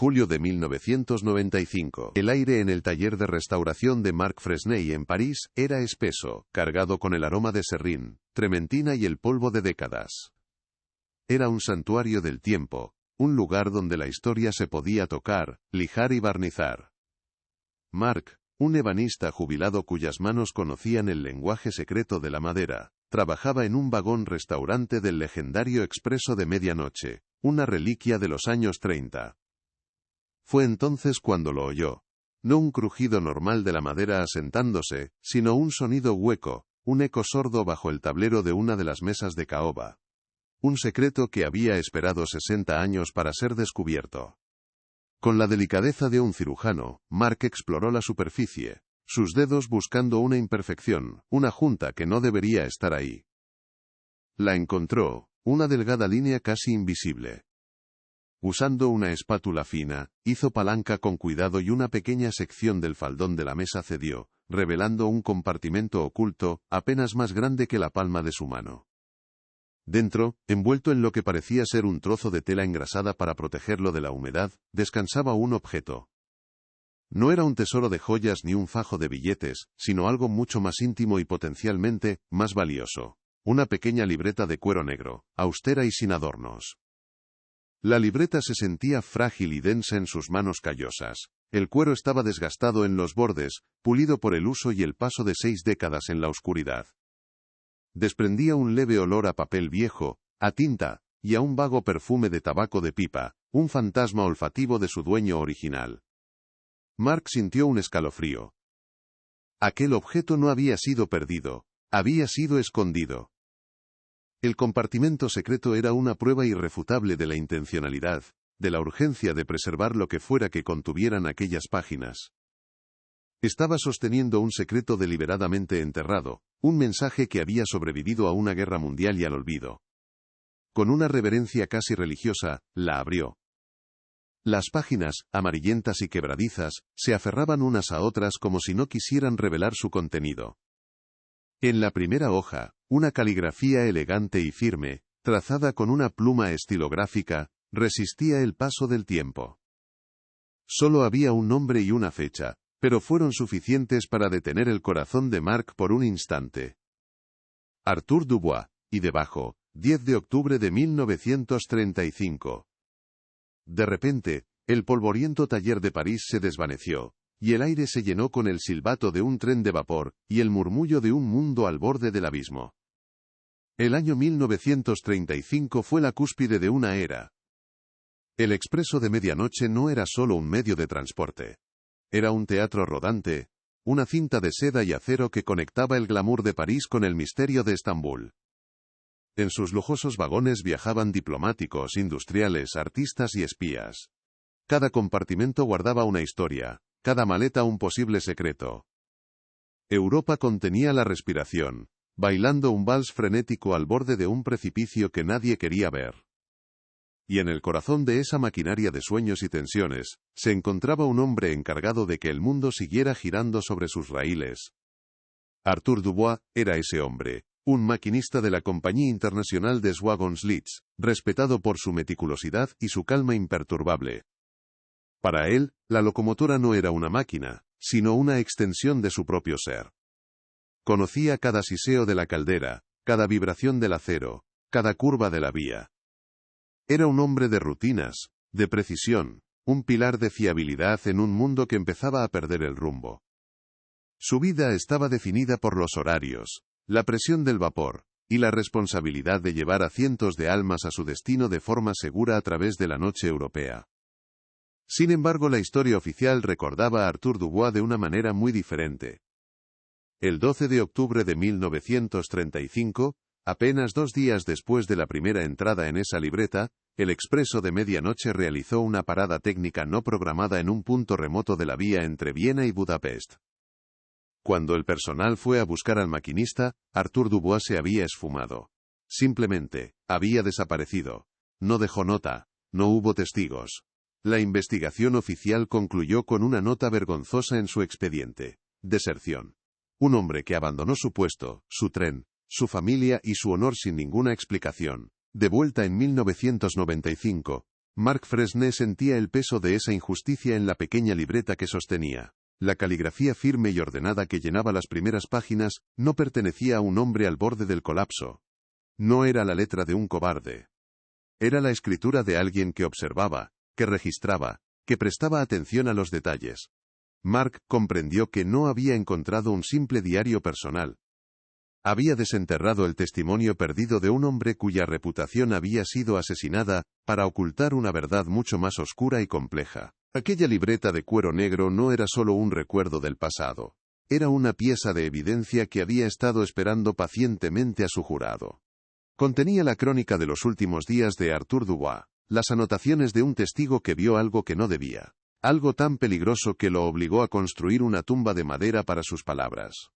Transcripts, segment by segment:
Julio de 1995. El aire en el taller de restauración de Marc Fresnay en París era espeso, cargado con el aroma de serrín, trementina y el polvo de décadas. Era un santuario del tiempo, un lugar donde la historia se podía tocar, lijar y barnizar. Marc, un ebanista jubilado cuyas manos conocían el lenguaje secreto de la madera, trabajaba en un vagón-restaurante del legendario Expreso de Medianoche, una reliquia de los años 30. Fue entonces cuando lo oyó. No un crujido normal de la madera asentándose, sino un sonido hueco, un eco sordo bajo el tablero de una de las mesas de caoba. Un secreto que había esperado 60 años para ser descubierto. Con la delicadeza de un cirujano, Marc exploró la superficie, sus dedos buscando una imperfección, una junta que no debería estar ahí. La encontró, una delgada línea casi invisible. Usando una espátula fina, hizo palanca con cuidado y una pequeña sección del faldón de la mesa cedió, revelando un compartimento oculto, apenas más grande que la palma de su mano. Dentro, envuelto en lo que parecía ser un trozo de tela engrasada para protegerlo de la humedad, descansaba un objeto. No era un tesoro de joyas ni un fajo de billetes, sino algo mucho más íntimo y potencialmente, más valioso. Una pequeña libreta de cuero negro, austera y sin adornos. La libreta se sentía frágil y densa en sus manos callosas. El cuero estaba desgastado en los bordes, pulido por el uso y el paso de 6 décadas en la oscuridad. Desprendía un leve olor a papel viejo, a tinta, y a un vago perfume de tabaco de pipa, un fantasma olfativo de su dueño original. Marc sintió un escalofrío. Aquel objeto no había sido perdido, había sido escondido. El compartimento secreto era una prueba irrefutable de la intencionalidad, de la urgencia de preservar lo que fuera que contuvieran aquellas páginas. Estaba sosteniendo un secreto deliberadamente enterrado, un mensaje que había sobrevivido a una guerra mundial y al olvido. Con una reverencia casi religiosa, la abrió. Las páginas, amarillentas y quebradizas, se aferraban unas a otras como si no quisieran revelar su contenido. En la primera hoja, una caligrafía elegante y firme, trazada con una pluma estilográfica, resistía el paso del tiempo. Solo había un nombre y una fecha, pero fueron suficientes para detener el corazón de Marc por un instante. Arthur Dubois, y debajo, 10 de octubre de 1935. De repente, el polvoriento taller de París se desvaneció, y el aire se llenó con el silbato de un tren de vapor, y el murmullo de un mundo al borde del abismo. El año 1935 fue la cúspide de una era. El Expreso de Medianoche no era solo un medio de transporte. Era un teatro rodante, una cinta de seda y acero que conectaba el glamour de París con el misterio de Estambul. En sus lujosos vagones viajaban diplomáticos, industriales, artistas y espías. Cada compartimento guardaba una historia, cada maleta un posible secreto. Europa contenía la respiración, bailando un vals frenético al borde de un precipicio que nadie quería ver. Y en el corazón de esa maquinaria de sueños y tensiones, se encontraba un hombre encargado de que el mundo siguiera girando sobre sus raíles. Arthur Dubois era ese hombre, un maquinista de la Compañía Internacional des Wagons Lits, respetado por su meticulosidad y su calma imperturbable. Para él, la locomotora no era una máquina, sino una extensión de su propio ser. Conocía cada siseo de la caldera, cada vibración del acero, cada curva de la vía. Era un hombre de rutinas, de precisión, un pilar de fiabilidad en un mundo que empezaba a perder el rumbo. Su vida estaba definida por los horarios, la presión del vapor, y la responsabilidad de llevar a cientos de almas a su destino de forma segura a través de la noche europea. Sin embargo, la historia oficial recordaba a Arthur Dubois de una manera muy diferente. El 12 de octubre de 1935, apenas 2 días después de la primera entrada en esa libreta, el Expreso de Medianoche realizó una parada técnica no programada en un punto remoto de la vía entre Viena y Budapest. Cuando el personal fue a buscar al maquinista, Arthur Dubois se había esfumado. Simplemente, había desaparecido. No dejó nota, no hubo testigos. La investigación oficial concluyó con una nota vergonzosa en su expediente. Deserción. Un hombre que abandonó su puesto, su tren, su familia y su honor sin ninguna explicación. De vuelta en 1995, Mark Fresney sentía el peso de esa injusticia en la pequeña libreta que sostenía. La caligrafía firme y ordenada que llenaba las primeras páginas no pertenecía a un hombre al borde del colapso. No era la letra de un cobarde. Era la escritura de alguien que observaba, que registraba, que prestaba atención a los detalles. Mark comprendió que no había encontrado un simple diario personal. Había desenterrado el testimonio perdido de un hombre cuya reputación había sido asesinada, para ocultar una verdad mucho más oscura y compleja. Aquella libreta de cuero negro no era solo un recuerdo del pasado. Era una pieza de evidencia que había estado esperando pacientemente a su jurado. Contenía la crónica de los últimos días de Arthur Dubois, las anotaciones de un testigo que vio algo que no debía, algo tan peligroso que lo obligó a construir una tumba de madera para sus palabras.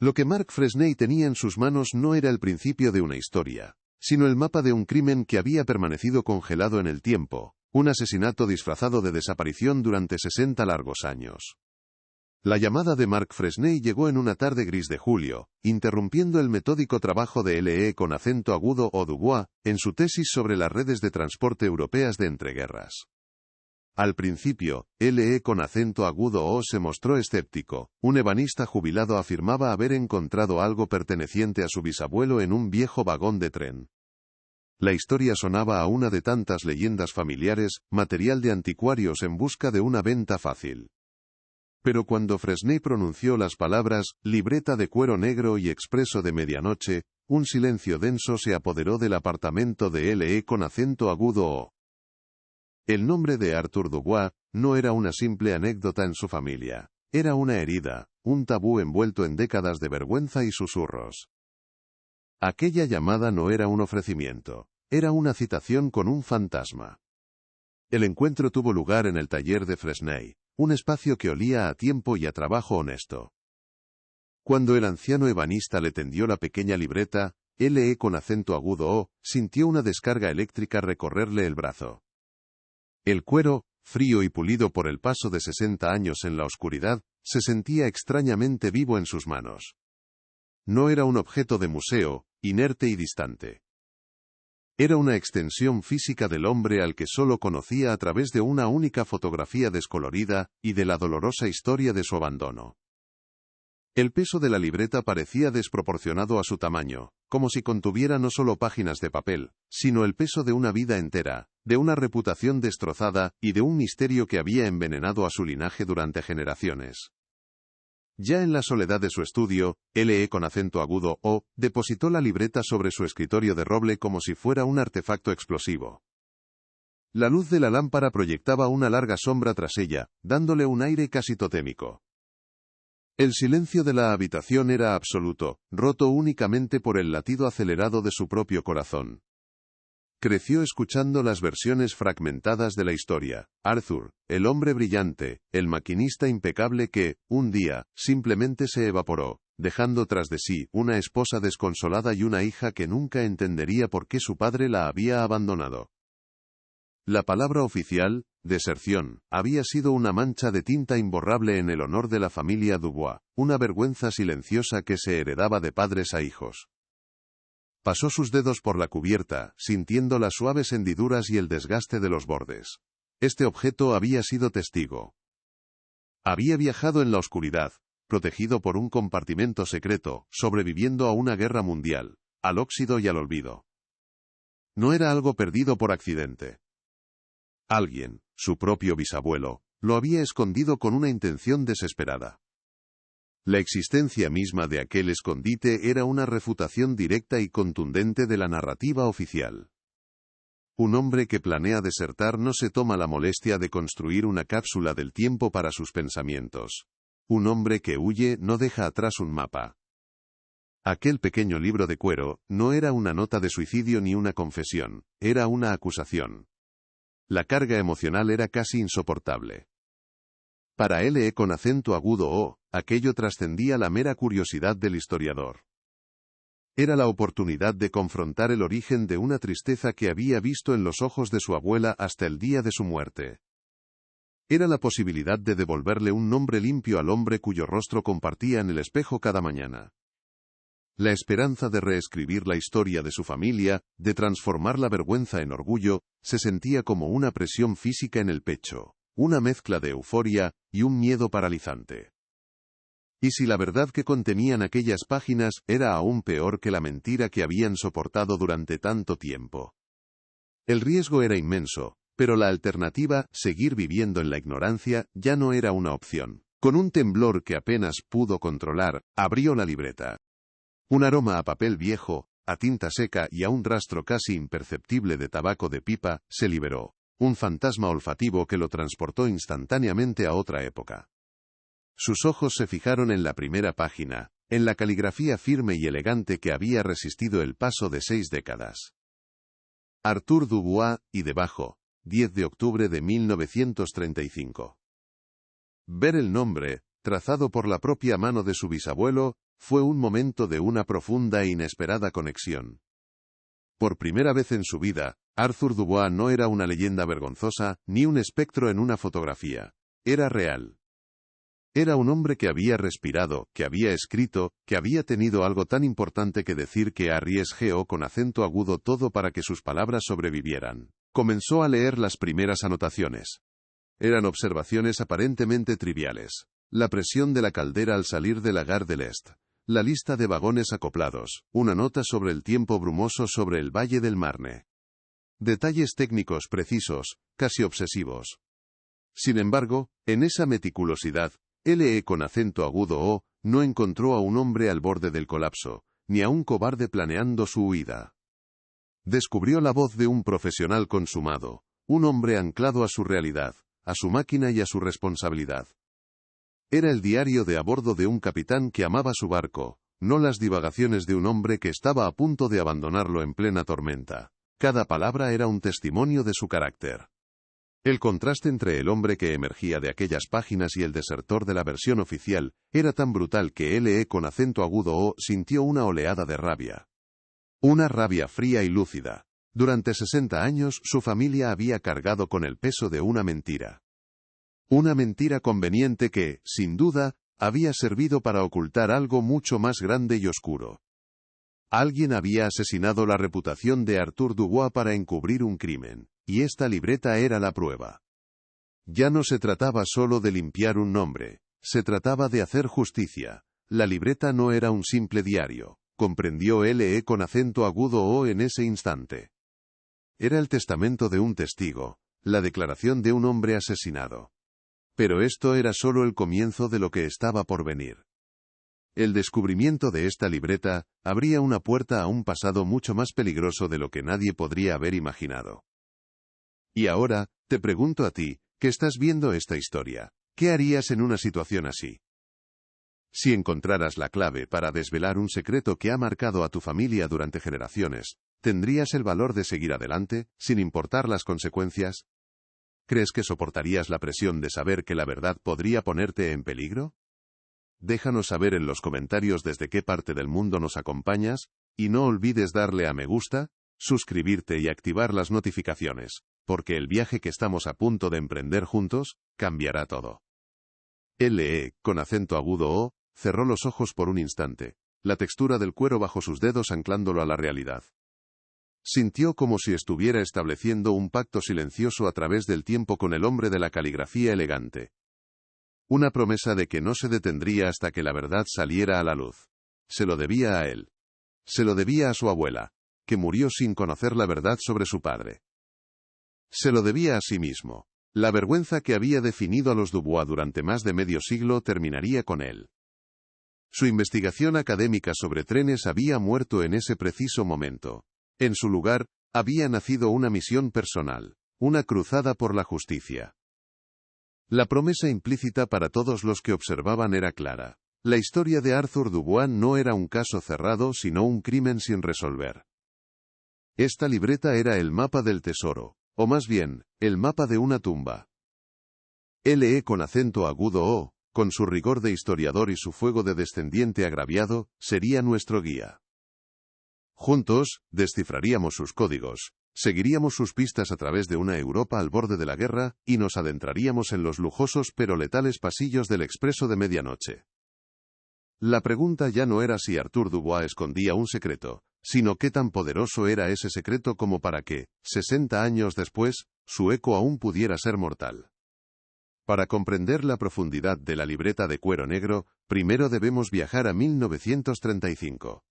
Lo que Mark Fresney tenía en sus manos no era el principio de una historia, sino el mapa de un crimen que había permanecido congelado en el tiempo, un asesinato disfrazado de desaparición durante 60 largos años. La llamada de Mark Fresney llegó en una tarde gris de julio, interrumpiendo el metódico trabajo de L.E. con acento agudo o Dubois, en su tesis sobre las redes de transporte europeas de entreguerras. Al principio, L.E. con acento agudo o se mostró escéptico. Un ebanista jubilado afirmaba haber encontrado algo perteneciente a su bisabuelo en un viejo vagón de tren. La historia sonaba a una de tantas leyendas familiares, material de anticuarios en busca de una venta fácil. Pero cuando Fresney pronunció las palabras, libreta de cuero negro y expreso de medianoche, un silencio denso se apoderó del apartamento de L.E. con acento agudo o. El nombre de Arthur Dubois no era una simple anécdota en su familia. Era una herida, un tabú envuelto en décadas de vergüenza y susurros. Aquella llamada no era un ofrecimiento, era una citación con un fantasma. El encuentro tuvo lugar en el taller de Fresney, un espacio que olía a tiempo y a trabajo honesto. Cuando el anciano ebanista le tendió la pequeña libreta, L.E. con acento agudo o, sintió una descarga eléctrica recorrerle el brazo. El cuero, frío y pulido por el paso de 60 años en la oscuridad, se sentía extrañamente vivo en sus manos. No era un objeto de museo, inerte y distante. Era una extensión física del hombre al que solo conocía a través de una única fotografía descolorida, y de la dolorosa historia de su abandono. El peso de la libreta parecía desproporcionado a su tamaño, como si contuviera no solo páginas de papel, sino el peso de una vida entera, de una reputación destrozada, y de un misterio que había envenenado a su linaje durante generaciones. Ya en la soledad de su estudio, L.E. con acento agudo o, depositó la libreta sobre su escritorio de roble como si fuera un artefacto explosivo. La luz de la lámpara proyectaba una larga sombra tras ella, dándole un aire casi totémico. El silencio de la habitación era absoluto, roto únicamente por el latido acelerado de su propio corazón. Creció escuchando las versiones fragmentadas de la historia. Arthur, el hombre brillante, el maquinista impecable que, un día, simplemente se evaporó, dejando tras de sí una esposa desconsolada y una hija que nunca entendería por qué su padre la había abandonado. La palabra oficial, deserción, había sido una mancha de tinta imborrable en el honor de la familia Dubois, una vergüenza silenciosa que se heredaba de padres a hijos. Pasó sus dedos por la cubierta, sintiendo las suaves hendiduras y el desgaste de los bordes. Este objeto había sido testigo. Había viajado en la oscuridad, protegido por un compartimento secreto, sobreviviendo a una guerra mundial, al óxido y al olvido. No era algo perdido por accidente. Alguien, su propio bisabuelo, lo había escondido con una intención desesperada. La existencia misma de aquel escondite era una refutación directa y contundente de la narrativa oficial. Un hombre que planea desertar no se toma la molestia de construir una cápsula del tiempo para sus pensamientos. Un hombre que huye no deja atrás un mapa. Aquel pequeño libro de cuero no era una nota de suicidio ni una confesión, era una acusación. La carga emocional era casi insoportable. Para L.E. con acento agudo o, aquello trascendía la mera curiosidad del historiador. Era la oportunidad de confrontar el origen de una tristeza que había visto en los ojos de su abuela hasta el día de su muerte. Era la posibilidad de devolverle un nombre limpio al hombre cuyo rostro compartía en el espejo cada mañana. La esperanza de reescribir la historia de su familia, de transformar la vergüenza en orgullo, se sentía como una presión física en el pecho, una mezcla de euforia y un miedo paralizante. ¿Y si la verdad que contenían aquellas páginas era aún peor que la mentira que habían soportado durante tanto tiempo? El riesgo era inmenso, pero la alternativa, seguir viviendo en la ignorancia, ya no era una opción. Con un temblor que apenas pudo controlar, abrió la libreta. Un aroma a papel viejo, a tinta seca y a un rastro casi imperceptible de tabaco de pipa, se liberó. Un fantasma olfativo que lo transportó instantáneamente a otra época. Sus ojos se fijaron en la primera página, en la caligrafía firme y elegante que había resistido el paso de 6 décadas. Arthur Dubois, y debajo, 10 de octubre de 1935. Ver el nombre, trazado por la propia mano de su bisabuelo, fue un momento de una profunda e inesperada conexión. Por primera vez en su vida, Arthur Dubois no era una leyenda vergonzosa, ni un espectro en una fotografía. Era real. Era un hombre que había respirado, que había escrito, que había tenido algo tan importante que decir que arriesgó con acento agudo todo para que sus palabras sobrevivieran. Comenzó a leer las primeras anotaciones. Eran observaciones aparentemente triviales. La presión de la caldera al salir de la Gare de l'Est. La lista de vagones acoplados. Una nota sobre el tiempo brumoso sobre el Valle del Marne. Detalles técnicos precisos, casi obsesivos. Sin embargo, en esa meticulosidad, LE con acento agudo O, no encontró a un hombre al borde del colapso, ni a un cobarde planeando su huida. Descubrió la voz de un profesional consumado, un hombre anclado a su realidad, a su máquina y a su responsabilidad. Era el diario de a bordo de un capitán que amaba su barco, no las divagaciones de un hombre que estaba a punto de abandonarlo en plena tormenta. Cada palabra era un testimonio de su carácter. El contraste entre el hombre que emergía de aquellas páginas y el desertor de la versión oficial era tan brutal que LE con acento agudo O sintió una oleada de rabia. Una rabia fría y lúcida. Durante 60 años su familia había cargado con el peso de una mentira. Una mentira conveniente que, sin duda, había servido para ocultar algo mucho más grande y oscuro. Alguien había asesinado la reputación de Arthur Dubois para encubrir un crimen, y esta libreta era la prueba. Ya no se trataba solo de limpiar un nombre, se trataba de hacer justicia. La libreta no era un simple diario, comprendió LE con acento agudo O en ese instante. Era el testamento de un testigo, la declaración de un hombre asesinado. Pero esto era solo el comienzo de lo que estaba por venir. El descubrimiento de esta libreta abría una puerta a un pasado mucho más peligroso de lo que nadie podría haber imaginado. Y ahora, te pregunto a ti, que estás viendo esta historia, ¿qué harías en una situación así? Si encontraras la clave para desvelar un secreto que ha marcado a tu familia durante generaciones, ¿tendrías el valor de seguir adelante, sin importar las consecuencias? ¿Crees que soportarías la presión de saber que la verdad podría ponerte en peligro? Déjanos saber en los comentarios desde qué parte del mundo nos acompañas, y no olvides darle a me gusta, suscribirte y activar las notificaciones, porque el viaje que estamos a punto de emprender juntos, cambiará todo. LE, con acento agudo O, cerró los ojos por un instante, la textura del cuero bajo sus dedos anclándolo a la realidad. Sintió como si estuviera estableciendo un pacto silencioso a través del tiempo con el hombre de la caligrafía elegante. Una promesa de que no se detendría hasta que la verdad saliera a la luz. Se lo debía a él. Se lo debía a su abuela, que murió sin conocer la verdad sobre su padre. Se lo debía a sí mismo. La vergüenza que había definido a los Dubois durante más de medio siglo terminaría con él. Su investigación académica sobre trenes había muerto en ese preciso momento. En su lugar, había nacido una misión personal, una cruzada por la justicia. La promesa implícita para todos los que observaban era clara. La historia de Arthur Dubois no era un caso cerrado sino un crimen sin resolver. Esta libreta era el mapa del tesoro, o más bien, el mapa de una tumba. LE con acento agudo O, con su rigor de historiador y su fuego de descendiente agraviado, sería nuestro guía. Juntos, descifraríamos sus códigos, seguiríamos sus pistas a través de una Europa al borde de la guerra, y nos adentraríamos en los lujosos pero letales pasillos del expreso de medianoche. La pregunta ya no era si Arthur Dubois escondía un secreto, sino qué tan poderoso era ese secreto como para que, 60 años después, su eco aún pudiera ser mortal. Para comprender la profundidad de la libreta de cuero negro, primero debemos viajar a 1935.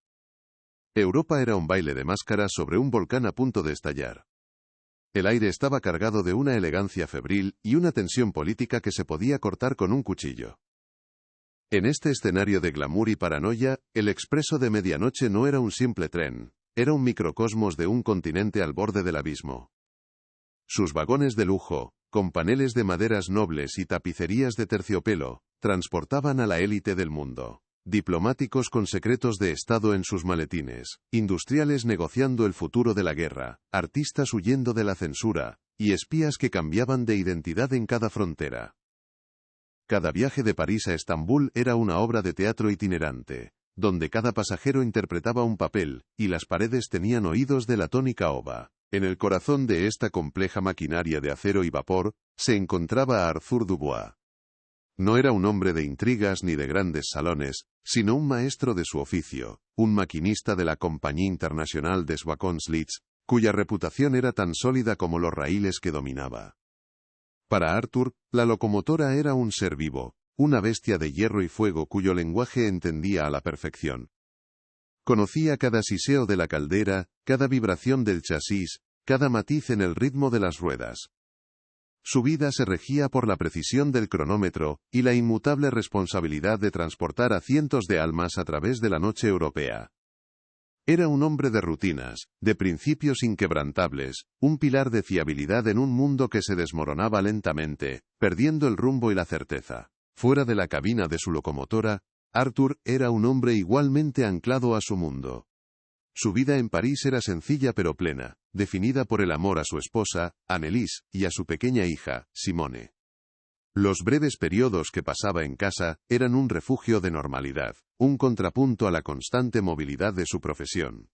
Europa era un baile de máscaras sobre un volcán a punto de estallar. El aire estaba cargado de una elegancia febril y una tensión política que se podía cortar con un cuchillo. En este escenario de glamour y paranoia, el Expreso de Medianoche no era un simple tren, era un microcosmos de un continente al borde del abismo. Sus vagones de lujo, con paneles de maderas nobles y tapicerías de terciopelo, transportaban a la élite del mundo. Diplomáticos con secretos de Estado en sus maletines, industriales negociando el futuro de la guerra, artistas huyendo de la censura, y espías que cambiaban de identidad en cada frontera. Cada viaje de París a Estambul era una obra de teatro itinerante, donde cada pasajero interpretaba un papel, y las paredes tenían oídos de la tónica ova. En el corazón de esta compleja maquinaria de acero y vapor, se encontraba a Arthur Dubois. No era un hombre de intrigas ni de grandes salones, sino un maestro de su oficio, un maquinista de la Compagnie Internationale des Wagons Lits, cuya reputación era tan sólida como los raíles que dominaba. Para Arthur, la locomotora era un ser vivo, una bestia de hierro y fuego cuyo lenguaje entendía a la perfección. Conocía cada siseo de la caldera, cada vibración del chasis, cada matiz en el ritmo de las ruedas. Su vida se regía por la precisión del cronómetro y la inmutable responsabilidad de transportar a cientos de almas a través de la noche europea. Era un hombre de rutinas, de principios inquebrantables, un pilar de fiabilidad en un mundo que se desmoronaba lentamente, perdiendo el rumbo y la certeza. Fuera de la cabina de su locomotora, Arthur era un hombre igualmente anclado a su mundo. Su vida en París era sencilla pero plena, definida por el amor a su esposa, Anneliese, y a su pequeña hija, Simone. Los breves periodos que pasaba en casa eran un refugio de normalidad, un contrapunto a la constante movilidad de su profesión.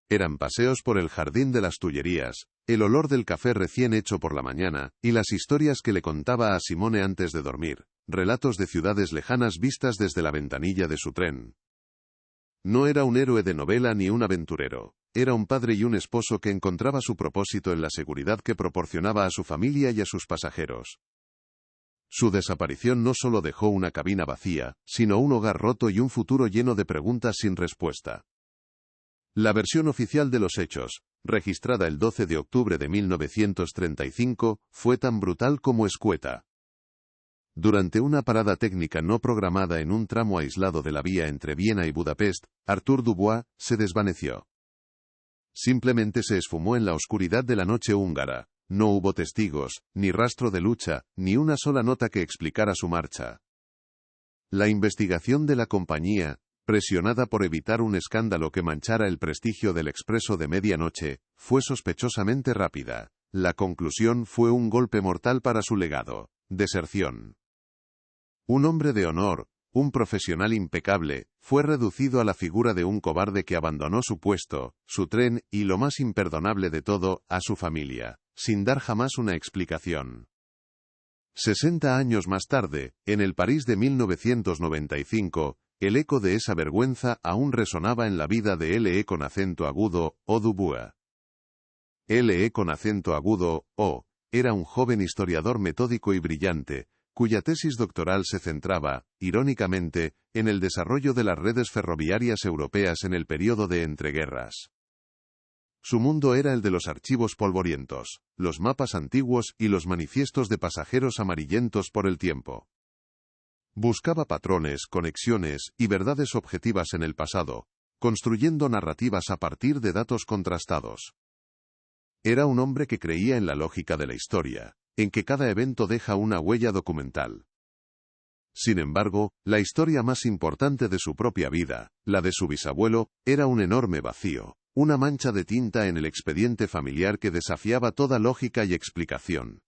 Eran paseos por el jardín de las Tullerías, el olor del café recién hecho por la mañana, y las historias que le contaba a Simone antes de dormir, relatos de ciudades lejanas vistas desde la ventanilla de su tren. No era un héroe de novela ni un aventurero, era un padre y un esposo que encontraba su propósito en la seguridad que proporcionaba a su familia y a sus pasajeros. Su desaparición no solo dejó una cabina vacía, sino un hogar roto y un futuro lleno de preguntas sin respuesta. La versión oficial de los hechos, registrada el 12 de octubre de 1935, fue tan brutal como escueta. Durante una parada técnica no programada en un tramo aislado de la vía entre Viena y Budapest, Arthur Dubois se desvaneció. Simplemente se esfumó en la oscuridad de la noche húngara. No hubo testigos, ni rastro de lucha, ni una sola nota que explicara su marcha. La investigación de la compañía, presionada por evitar un escándalo que manchara el prestigio del Expreso de Medianoche, fue sospechosamente rápida. La conclusión fue un golpe mortal para su legado: deserción. Un hombre de honor, un profesional impecable, fue reducido a la figura de un cobarde que abandonó su puesto, su tren y, lo más imperdonable de todo, a su familia, sin dar jamás una explicación. 60 años más tarde, en el París de 1995, el eco de esa vergüenza aún resonaba en la vida de L.E. con acento agudo, o Dubois. L.E. con acento agudo, o, era un joven historiador metódico y brillante, cuya tesis doctoral se centraba, irónicamente, en el desarrollo de las redes ferroviarias europeas en el período de entreguerras. Su mundo era el de los archivos polvorientos, los mapas antiguos y los manifiestos de pasajeros amarillentos por el tiempo. Buscaba patrones, conexiones y verdades objetivas en el pasado, construyendo narrativas a partir de datos contrastados. Era un hombre que creía en la lógica de la historia, en que cada evento deja una huella documental. Sin embargo, la historia más importante de su propia vida, la de su bisabuelo, era un enorme vacío, una mancha de tinta en el expediente familiar que desafiaba toda lógica y explicación.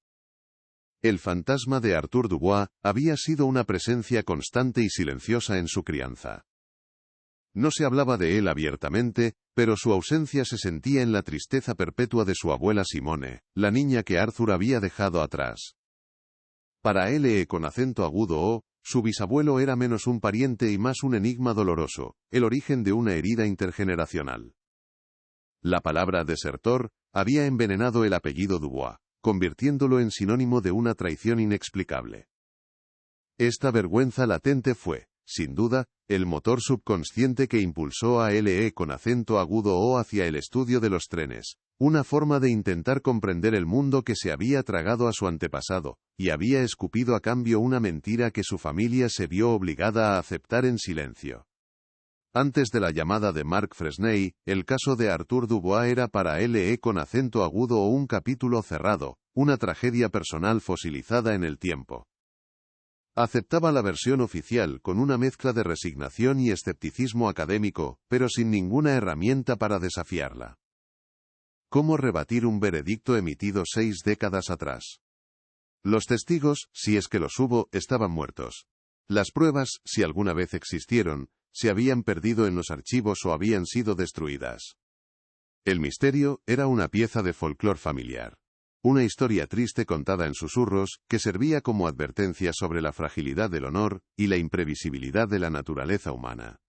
El fantasma de Arthur Dubois había sido una presencia constante y silenciosa en su crianza. No se hablaba de él abiertamente, pero su ausencia se sentía en la tristeza perpetua de su abuela Simone, la niña que Arthur había dejado atrás. Para L.E. con acento agudo o, su bisabuelo era menos un pariente y más un enigma doloroso, el origen de una herida intergeneracional. La palabra desertor había envenenado el apellido Dubois, convirtiéndolo en sinónimo de una traición inexplicable. Esta vergüenza latente fue, sin duda, el motor subconsciente que impulsó a L.E. con acento agudo O hacia el estudio de los trenes, una forma de intentar comprender el mundo que se había tragado a su antepasado, y había escupido a cambio una mentira que su familia se vio obligada a aceptar en silencio. Antes de la llamada de Mark Fresney, el caso de Arthur Dubois era para L.E. con acento agudo o un capítulo cerrado, una tragedia personal fosilizada en el tiempo. Aceptaba la versión oficial con una mezcla de resignación y escepticismo académico, pero sin ninguna herramienta para desafiarla. ¿Cómo rebatir un veredicto emitido 6 décadas atrás? Los testigos, si es que los hubo, estaban muertos. Las pruebas, si alguna vez existieron, se habían perdido en los archivos o habían sido destruidas. El misterio era una pieza de folclore familiar. Una historia triste contada en susurros, que servía como advertencia sobre la fragilidad del honor y la imprevisibilidad de la naturaleza humana.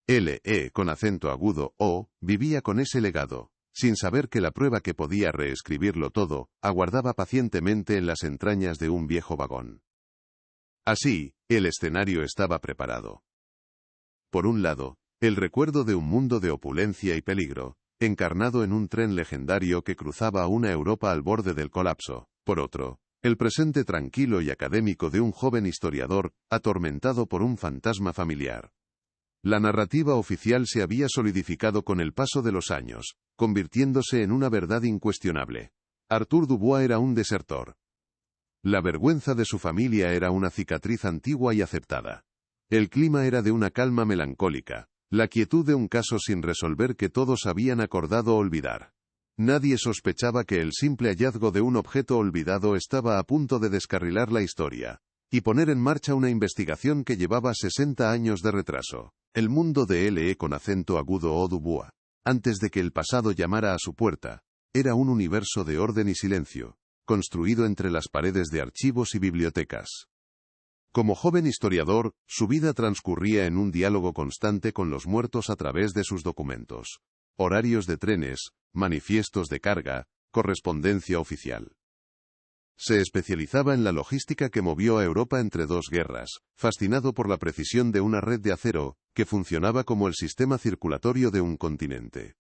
L.E. con acento agudo O vivía con ese legado, sin saber que la prueba que podía reescribirlo todo, aguardaba pacientemente en las entrañas de un viejo vagón. Así, el escenario estaba preparado. Por un lado, el recuerdo de un mundo de opulencia y peligro, encarnado en un tren legendario que cruzaba una Europa al borde del colapso. Por otro, el presente tranquilo y académico de un joven historiador, atormentado por un fantasma familiar. La narrativa oficial se había solidificado con el paso de los años, convirtiéndose en una verdad incuestionable. Arthur Dubois era un desertor. La vergüenza de su familia era una cicatriz antigua y aceptada. El clima era de una calma melancólica, la quietud de un caso sin resolver que todos habían acordado olvidar. Nadie sospechaba que el simple hallazgo de un objeto olvidado estaba a punto de descarrilar la historia, y poner en marcha una investigación que llevaba 60 años de retraso. El mundo de L.E. con acento agudo O Dubois, antes de que el pasado llamara a su puerta, era un universo de orden y silencio, construido entre las paredes de archivos y bibliotecas. Como joven historiador, su vida transcurría en un diálogo constante con los muertos a través de sus documentos. Horarios de trenes, manifiestos de carga, correspondencia oficial. Se especializaba en la logística que movió a Europa entre dos guerras, fascinado por la precisión de una red de acero, que funcionaba como el sistema circulatorio de un continente.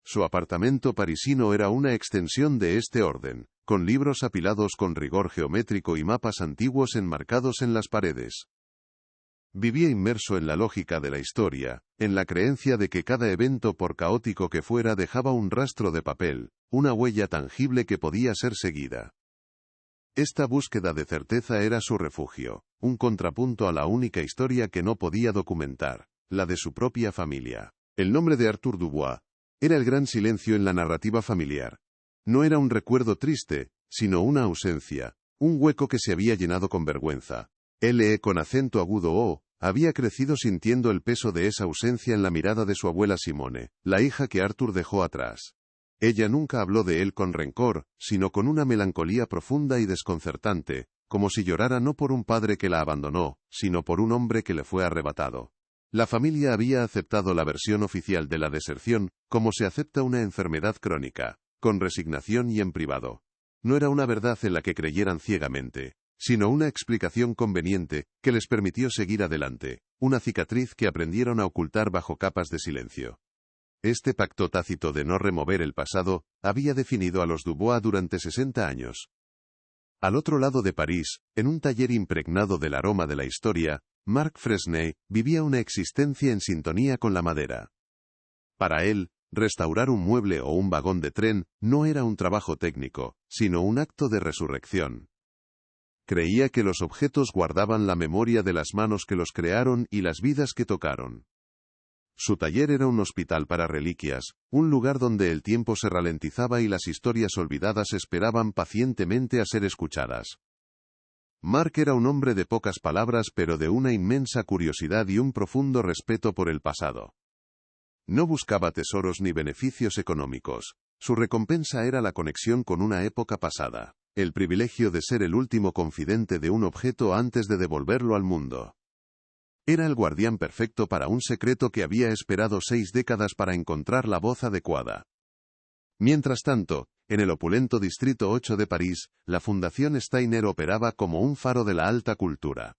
Su apartamento parisino era una extensión de este orden, con libros apilados con rigor geométrico y mapas antiguos enmarcados en las paredes. Vivía inmerso en la lógica de la historia, en la creencia de que cada evento por caótico que fuera dejaba un rastro de papel, una huella tangible que podía ser seguida. Esta búsqueda de certeza era su refugio, un contrapunto a la única historia que no podía documentar, la de su propia familia. El nombre de Arthur Dubois era el gran silencio en la narrativa familiar. No era un recuerdo triste, sino una ausencia, un hueco que se había llenado con vergüenza. L.E. con acento agudo O había crecido sintiendo el peso de esa ausencia en la mirada de su abuela Simone, la hija que Arthur dejó atrás. Ella nunca habló de él con rencor, sino con una melancolía profunda y desconcertante, como si llorara no por un padre que la abandonó, sino por un hombre que le fue arrebatado. La familia había aceptado la versión oficial de la deserción, como se acepta una enfermedad crónica, con resignación y en privado. No era una verdad en la que creyeran ciegamente, sino una explicación conveniente, que les permitió seguir adelante, una cicatriz que aprendieron a ocultar bajo capas de silencio. Este pacto tácito de no remover el pasado, había definido a los Dubois durante 60 años. Al otro lado de París, en un taller impregnado del aroma de la historia, Mark Fresney vivía una existencia en sintonía con la madera. Para él, restaurar un mueble o un vagón de tren no era un trabajo técnico, sino un acto de resurrección. Creía que los objetos guardaban la memoria de las manos que los crearon y las vidas que tocaron. Su taller era un hospital para reliquias, un lugar donde el tiempo se ralentizaba y las historias olvidadas esperaban pacientemente a ser escuchadas. Mark era un hombre de pocas palabras pero de una inmensa curiosidad y un profundo respeto por el pasado. No buscaba tesoros ni beneficios económicos, su recompensa era la conexión con una época pasada. el privilegio de ser el último confidente de un objeto antes de devolverlo al mundo. Era el guardián perfecto para un secreto que había esperado 6 décadas para encontrar la voz adecuada. Mientras tanto, en el opulento Distrito 8 de París, la Fundación Steiner operaba como un faro de la alta cultura.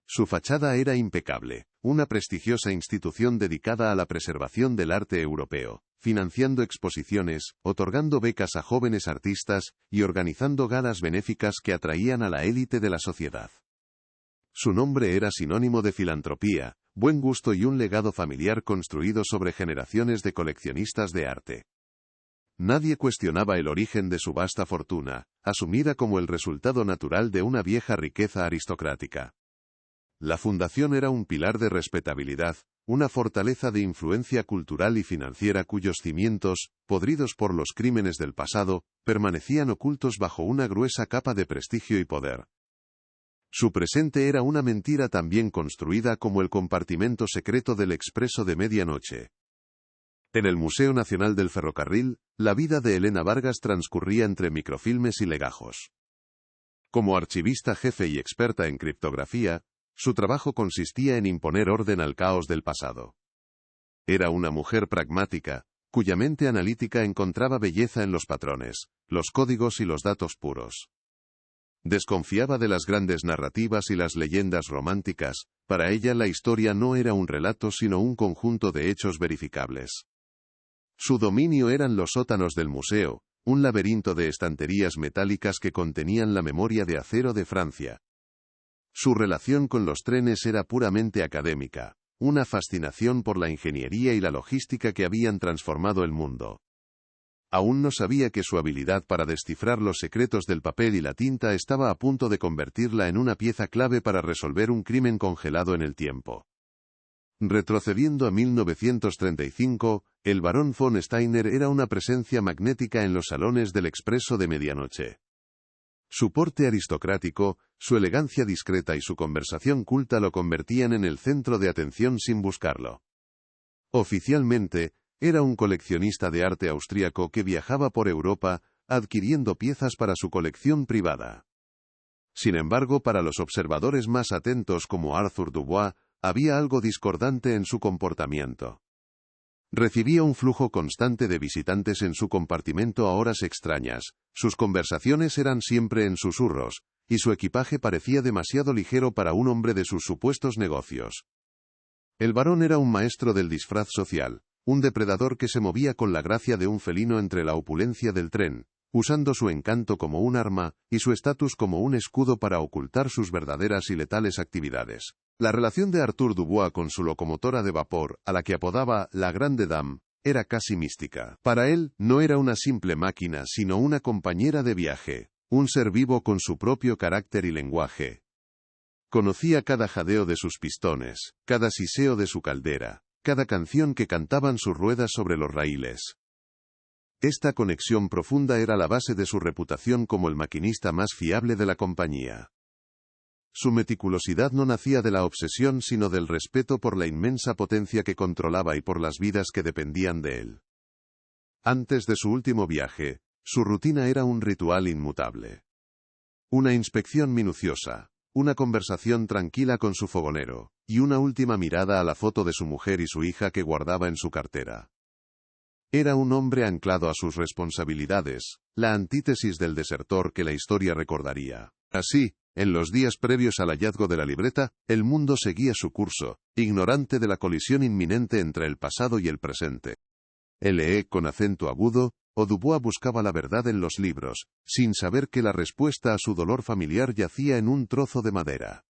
Su fachada era impecable, una prestigiosa institución dedicada a la preservación del arte europeo, financiando exposiciones, otorgando becas a jóvenes artistas y organizando galas benéficas que atraían a la élite de la sociedad. Su nombre era sinónimo de filantropía, buen gusto y un legado familiar construido sobre generaciones de coleccionistas de arte. Nadie cuestionaba el origen de su vasta fortuna, asumida como el resultado natural de una vieja riqueza aristocrática. La fundación era un pilar de respetabilidad, una fortaleza de influencia cultural y financiera cuyos cimientos, podridos por los crímenes del pasado, permanecían ocultos bajo una gruesa capa de prestigio y poder. Su presente era una mentira tan bien construida como el compartimento secreto del Expreso de Medianoche. En el Museo Nacional del Ferrocarril, la vida de Elena Vargas transcurría entre microfilmes y legajos. Como archivista jefe y experta en criptografía, su trabajo consistía en imponer orden al caos del pasado. Era una mujer pragmática, cuya mente analítica encontraba belleza en los patrones, los códigos y los datos puros. Desconfiaba de las grandes narrativas y las leyendas románticas, para ella la historia no era un relato sino un conjunto de hechos verificables. Su dominio eran los sótanos del museo, un laberinto de estanterías metálicas que contenían la memoria de acero de Francia. Su relación con los trenes era puramente académica, una fascinación por la ingeniería y la logística que habían transformado el mundo. Aún no sabía que su habilidad para descifrar los secretos del papel y la tinta estaba a punto de convertirla en una pieza clave para resolver un crimen congelado en el tiempo. Retrocediendo a 1935, el barón von Steiner era una presencia magnética en los salones del Expreso de Medianoche. Su porte aristocrático, su elegancia discreta y su conversación culta lo convertían en el centro de atención sin buscarlo. Oficialmente, era un coleccionista de arte austríaco que viajaba por Europa, adquiriendo piezas para su colección privada. Sin embargo, para los observadores más atentos como Arthur Dubois, había algo discordante en su comportamiento. Recibía un flujo constante de visitantes en su compartimento a horas extrañas, sus conversaciones eran siempre en susurros, y su equipaje parecía demasiado ligero para un hombre de sus supuestos negocios. El barón era un maestro del disfraz social, un depredador que se movía con la gracia de un felino entre la opulencia del tren, usando su encanto como un arma y su estatus como un escudo para ocultar sus verdaderas y letales actividades. La relación de Arthur Dubois con su locomotora de vapor, a la que apodaba la Grande Dame, era casi mística. Para él, no era una simple máquina sino una compañera de viaje, un ser vivo con su propio carácter y lenguaje. Conocía cada jadeo de sus pistones, cada siseo de su caldera, cada canción que cantaban sus ruedas sobre los raíles. Esta conexión profunda era la base de su reputación como el maquinista más fiable de la compañía. Su meticulosidad no nacía de la obsesión sino del respeto por la inmensa potencia que controlaba y por las vidas que dependían de él. Antes de su último viaje, su rutina era un ritual inmutable. Una inspección minuciosa, una conversación tranquila con su fogonero, y una última mirada a la foto de su mujer y su hija que guardaba en su cartera. Era un hombre anclado a sus responsabilidades, la antítesis del desertor que la historia recordaría. Así, en los días previos al hallazgo de la libreta, el mundo seguía su curso, ignorante de la colisión inminente entre el pasado y el presente. Lee con acento agudo, o Dubois buscaba la verdad en los libros, sin saber que la respuesta a su dolor familiar yacía en un trozo de madera.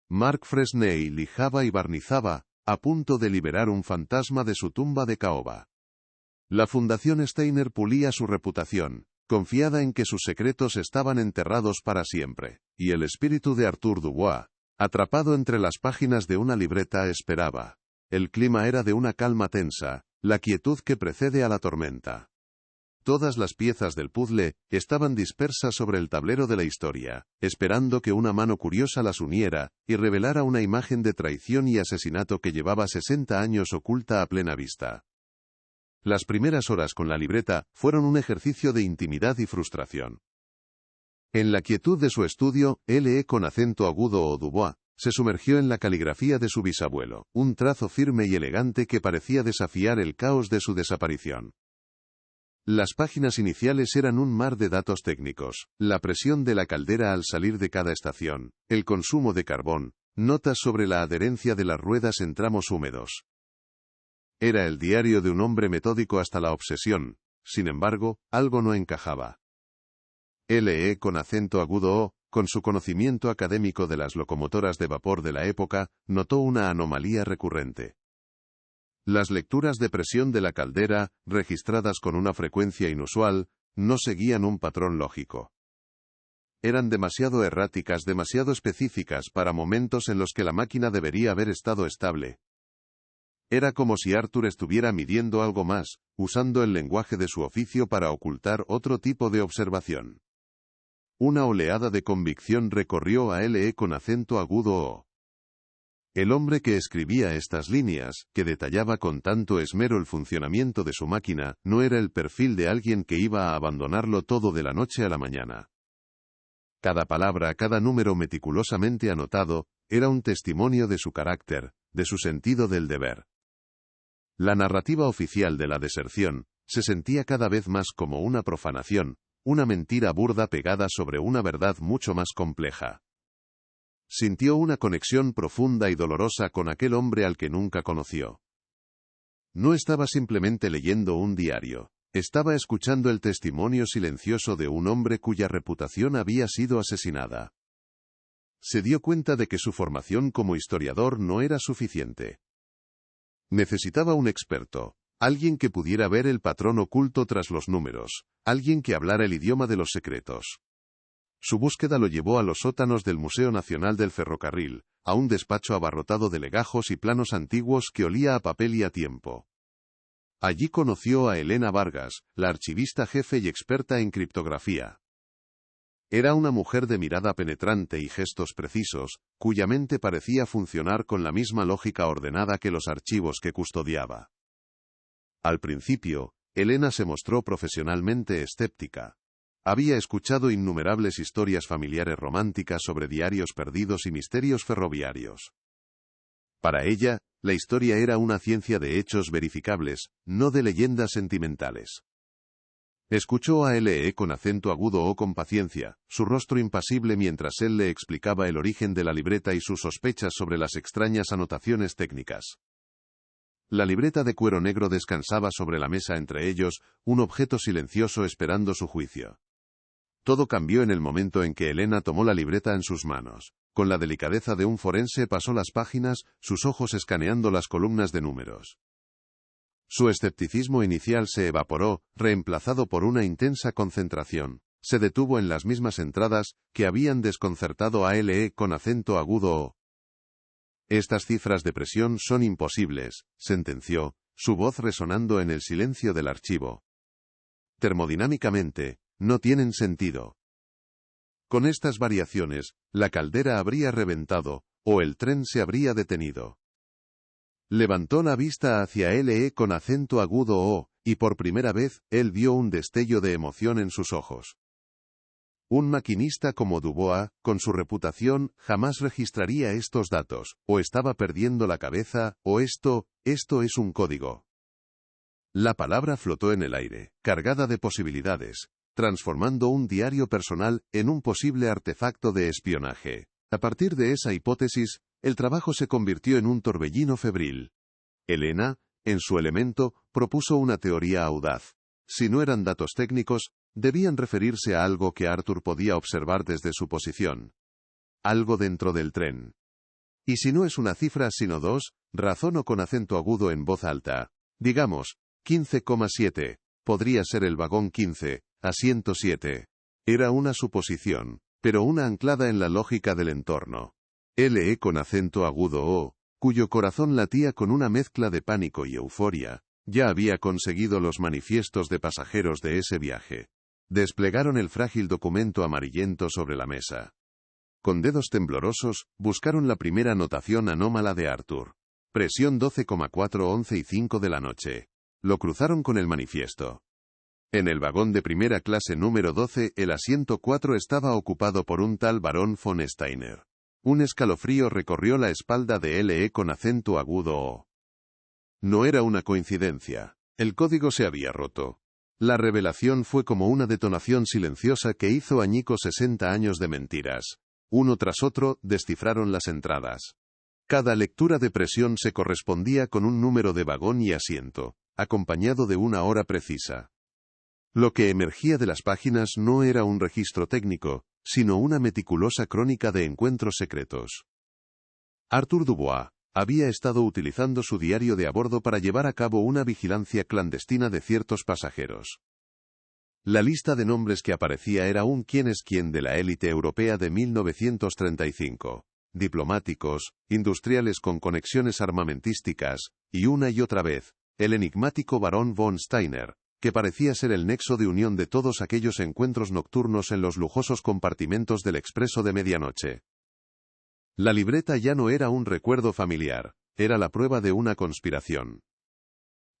Marc Fresney lijaba y barnizaba, a punto de liberar un fantasma de su tumba de caoba. La Fundación Steiner pulía su reputación, confiada en que sus secretos estaban enterrados para siempre, y el espíritu de Arthur Dubois, atrapado entre las páginas de una libreta, esperaba. El clima era de una calma tensa, la quietud que precede a la tormenta. Todas las piezas del puzzle estaban dispersas sobre el tablero de la historia, esperando que una mano curiosa las uniera y revelara una imagen de traición y asesinato que llevaba 60 años oculta a plena vista. Las primeras horas con la libreta fueron un ejercicio de intimidad y frustración. En la quietud de su estudio, L.E. con acento agudo o Dubois, se sumergió en la caligrafía de su bisabuelo, un trazo firme y elegante que parecía desafiar el caos de su desaparición. Las páginas iniciales eran un mar de datos técnicos, la presión de la caldera al salir de cada estación, el consumo de carbón, notas sobre la adherencia de las ruedas en tramos húmedos. Era el diario de un hombre metódico hasta la obsesión, sin embargo, algo no encajaba. L.E. con acento agudo o, con su conocimiento académico de las locomotoras de vapor de la época, notó una anomalía recurrente. Las lecturas de presión de la caldera, registradas con una frecuencia inusual, no seguían un patrón lógico. Eran demasiado erráticas, demasiado específicas para momentos en los que la máquina debería haber estado estable. Era como si Arthur estuviera midiendo algo más, usando el lenguaje de su oficio para ocultar otro tipo de observación. Una oleada de convicción recorrió a L.E. con acento agudo o. El hombre que escribía estas líneas, que detallaba con tanto esmero el funcionamiento de su máquina, no era el perfil de alguien que iba a abandonarlo todo de la noche a la mañana. Cada palabra, cada número meticulosamente anotado, era un testimonio de su carácter, de su sentido del deber. La narrativa oficial de la deserción se sentía cada vez más como una profanación, una mentira burda pegada sobre una verdad mucho más compleja. Sintió una conexión profunda y dolorosa con aquel hombre al que nunca conoció. No estaba simplemente leyendo un diario, estaba escuchando el testimonio silencioso de un hombre cuya reputación había sido asesinada. Se dio cuenta de que su formación como historiador no era suficiente. Necesitaba un experto, alguien que pudiera ver el patrón oculto tras los números, alguien que hablara el idioma de los secretos. Su búsqueda lo llevó a los sótanos del Museo Nacional del Ferrocarril, a un despacho abarrotado de legajos y planos antiguos que olía a papel y a tiempo. Allí conoció a Elena Vargas, la archivista jefe y experta en criptografía. Era una mujer de mirada penetrante y gestos precisos, cuya mente parecía funcionar con la misma lógica ordenada que los archivos que custodiaba. Al principio, Elena se mostró profesionalmente escéptica. Había escuchado innumerables historias familiares románticas sobre diarios perdidos y misterios ferroviarios. Para ella, la historia era una ciencia de hechos verificables, no de leyendas sentimentales. Escuchó a L.E. con acento agudo o con paciencia, su rostro impasible mientras él le explicaba el origen de la libreta y sus sospechas sobre las extrañas anotaciones técnicas. La libreta de cuero negro descansaba sobre la mesa entre ellos, un objeto silencioso esperando su juicio. Todo cambió en el momento en que Elena tomó la libreta en sus manos. Con la delicadeza de un forense pasó las páginas, sus ojos escaneando las columnas de números. Su escepticismo inicial se evaporó, reemplazado por una intensa concentración. Se detuvo en las mismas entradas, que habían desconcertado a L.E. con acento agudo o. Estas cifras de presión son imposibles, sentenció, su voz resonando en el silencio del archivo. Termodinámicamente, no tienen sentido. Con estas variaciones, la caldera habría reventado, o el tren se habría detenido. Levantó la vista hacia L.E. con acento agudo o, y por primera vez, él vio un destello de emoción en sus ojos. Un maquinista como Dubois, con su reputación, jamás registraría estos datos, o estaba perdiendo la cabeza, o esto es un código. La palabra flotó en el aire, cargada de posibilidades, transformando un diario personal en un posible artefacto de espionaje. A partir de esa hipótesis, el trabajo se convirtió en un torbellino febril. Elena, en su elemento, propuso una teoría audaz. Si no eran datos técnicos, debían referirse a algo que Arthur podía observar desde su posición. Algo dentro del tren. Y si no es una cifra sino dos, razonó con acento agudo en voz alta. Digamos, 15,7. Podría ser el vagón 15, asiento 7. Era una suposición, pero una anclada en la lógica del entorno. L.E. con acento agudo o, cuyo corazón latía con una mezcla de pánico y euforia, ya había conseguido los manifiestos de pasajeros de ese viaje. Desplegaron el frágil documento amarillento sobre la mesa. Con dedos temblorosos, buscaron la primera anotación anómala de Arthur. Presión 12,4 11 y 5 de la noche. Lo cruzaron con el manifiesto. En el vagón de primera clase número 12, el asiento 4 estaba ocupado por un tal barón von Steiner. Un escalofrío recorrió la espalda de L.E. con acento agudo O. No era una coincidencia. El código se había roto. La revelación fue como una detonación silenciosa que hizo añicos 60 años de mentiras. Uno tras otro, descifraron las entradas. Cada lectura de presión se correspondía con un número de vagón y asiento, acompañado de una hora precisa. Lo que emergía de las páginas no era un registro técnico, sino una meticulosa crónica de encuentros secretos. Arthur Dubois había estado utilizando su diario de a bordo para llevar a cabo una vigilancia clandestina de ciertos pasajeros. La lista de nombres que aparecía era un quién es quién de la élite europea de 1935. Diplomáticos, industriales con conexiones armamentísticas, y una y otra vez, el enigmático barón von Steiner, que parecía ser el nexo de unión de todos aquellos encuentros nocturnos en los lujosos compartimentos del expreso de medianoche. La libreta ya no era un recuerdo familiar, era la prueba de una conspiración.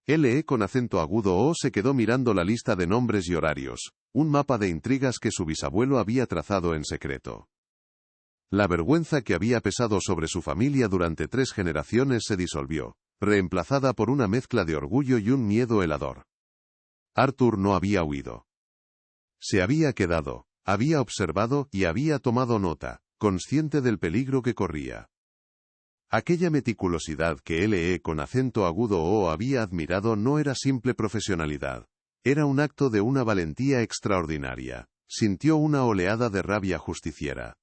L.E. con acento agudo O se quedó mirando la lista de nombres y horarios, un mapa de intrigas que su bisabuelo había trazado en secreto. La vergüenza que había pesado sobre su familia durante 3 generaciones se disolvió, reemplazada por una mezcla de orgullo y un miedo helador. Arthur no había huido. Se había quedado, había observado y había tomado nota, consciente del peligro que corría. Aquella meticulosidad que L.E. con acento agudo O había admirado no era simple profesionalidad, era un acto de una valentía extraordinaria. Sintió una oleada de rabia justiciera.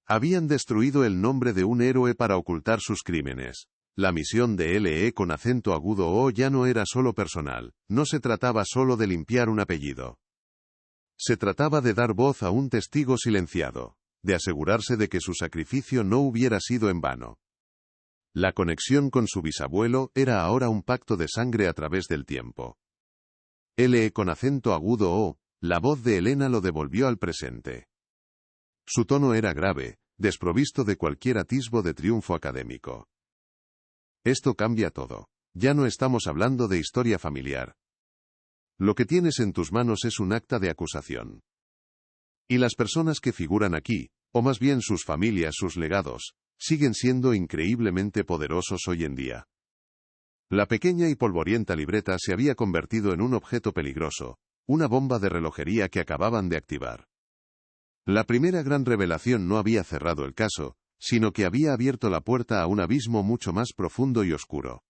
Habían destruido el nombre de un héroe para ocultar sus crímenes. La misión de L.E. con acento agudo O ya no era solo personal, no se trataba solo de limpiar un apellido. Se trataba de dar voz a un testigo silenciado, de asegurarse de que su sacrificio no hubiera sido en vano. La conexión con su bisabuelo era ahora un pacto de sangre a través del tiempo. L.E. con acento agudo O, la voz de Elena lo devolvió al presente. Su tono era grave, desprovisto de cualquier atisbo de triunfo académico. Esto cambia todo. Ya no estamos hablando de historia familiar. Lo que tienes en tus manos es un acta de acusación. Y las personas que figuran aquí, o más bien sus familias, sus legados, siguen siendo increíblemente poderosos hoy en día. La pequeña y polvorienta libreta se había convertido en un objeto peligroso, una bomba de relojería que acababan de activar. La primera gran revelación no había cerrado el caso, sino que había abierto la puerta a un abismo mucho más profundo y oscuro.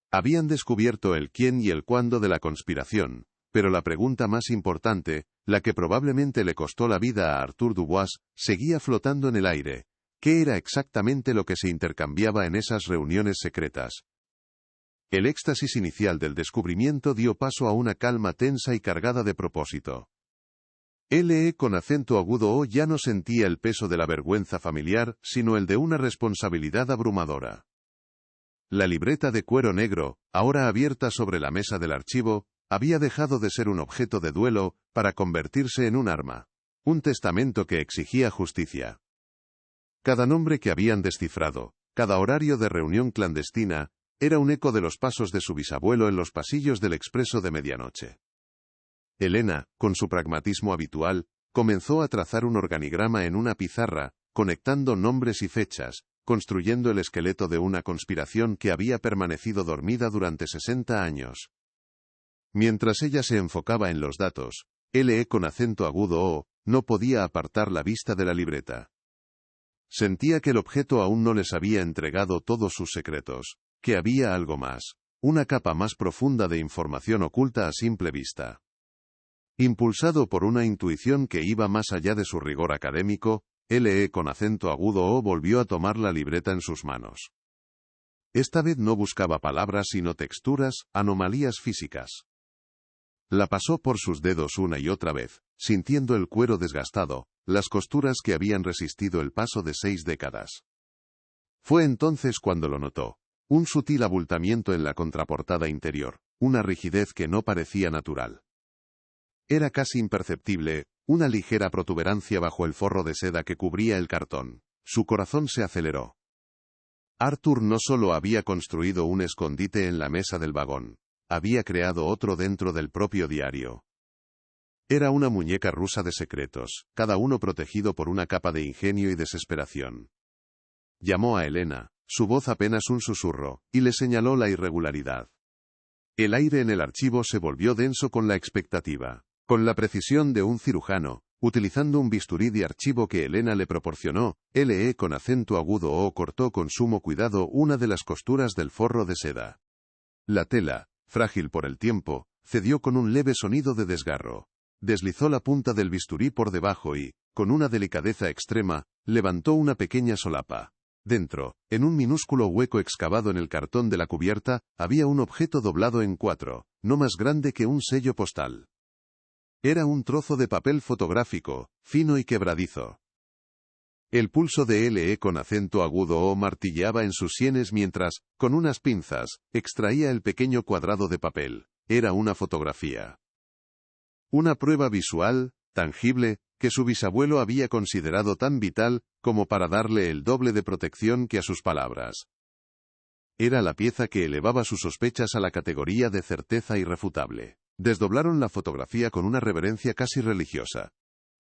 Habían descubierto el quién y el cuándo de la conspiración, pero la pregunta más importante, la que probablemente le costó la vida a Arthur Dubois, seguía flotando en el aire. ¿Qué era exactamente lo que se intercambiaba en esas reuniones secretas? El éxtasis inicial del descubrimiento dio paso a una calma tensa y cargada de propósito. L.E. con acento agudo O ya no sentía el peso de la vergüenza familiar, sino el de una responsabilidad abrumadora. La libreta de cuero negro, ahora abierta sobre la mesa del archivo, había dejado de ser un objeto de duelo, para convertirse en un arma. Un testamento que exigía justicia. Cada nombre que habían descifrado, cada horario de reunión clandestina, era un eco de los pasos de su bisabuelo en los pasillos del expreso de medianoche. Elena, con su pragmatismo habitual, comenzó a trazar un organigrama en una pizarra, conectando nombres y fechas, construyendo el esqueleto de una conspiración que había permanecido dormida durante 60 años. Mientras ella se enfocaba en los datos, L.E. con acento agudo O, no podía apartar la vista de la libreta. Sentía que el objeto aún no les había entregado todos sus secretos, que había algo más, una capa más profunda de información oculta a simple vista. Impulsado por una intuición que iba más allá de su rigor académico, L.E. con acento agudo O volvió a tomar la libreta en sus manos. Esta vez no buscaba palabras sino texturas, anomalías físicas. La pasó por sus dedos una y otra vez, sintiendo el cuero desgastado, las costuras que habían resistido el paso de 6 décadas. Fue entonces cuando lo notó. Un sutil abultamiento en la contraportada interior, una rigidez que no parecía natural. Era casi imperceptible, una ligera protuberancia bajo el forro de seda que cubría el cartón. Su corazón se aceleró. Arthur no solo había construido un escondite en la mesa del vagón. había creado otro dentro del propio diario. Era una muñeca rusa de secretos, cada uno protegido por una capa de ingenio y desesperación. Llamó a Elena, su voz apenas un susurro, y le señaló la irregularidad. El aire en el archivo se volvió denso con la expectativa. Con la precisión de un cirujano, utilizando un bisturí de archivo que Elena le proporcionó, LE con acento agudo O cortó con sumo cuidado una de las costuras del forro de seda. La tela, frágil por el tiempo, cedió con un leve sonido de desgarro. Deslizó la punta del bisturí por debajo y, con una delicadeza extrema, levantó una pequeña solapa. Dentro, en un minúsculo hueco excavado en el cartón de la cubierta, había un objeto doblado en 4, no más grande que un sello postal. Era un trozo de papel fotográfico, fino y quebradizo. El pulso de LE con acento agudo O martilleaba en sus sienes mientras, con unas pinzas, extraía el pequeño cuadrado de papel. Era una fotografía. Una prueba visual, tangible, que su bisabuelo había considerado tan vital, como para darle el doble de protección que a sus palabras. Era la pieza que elevaba sus sospechas a la categoría de certeza irrefutable. Desdoblaron la fotografía con una reverencia casi religiosa.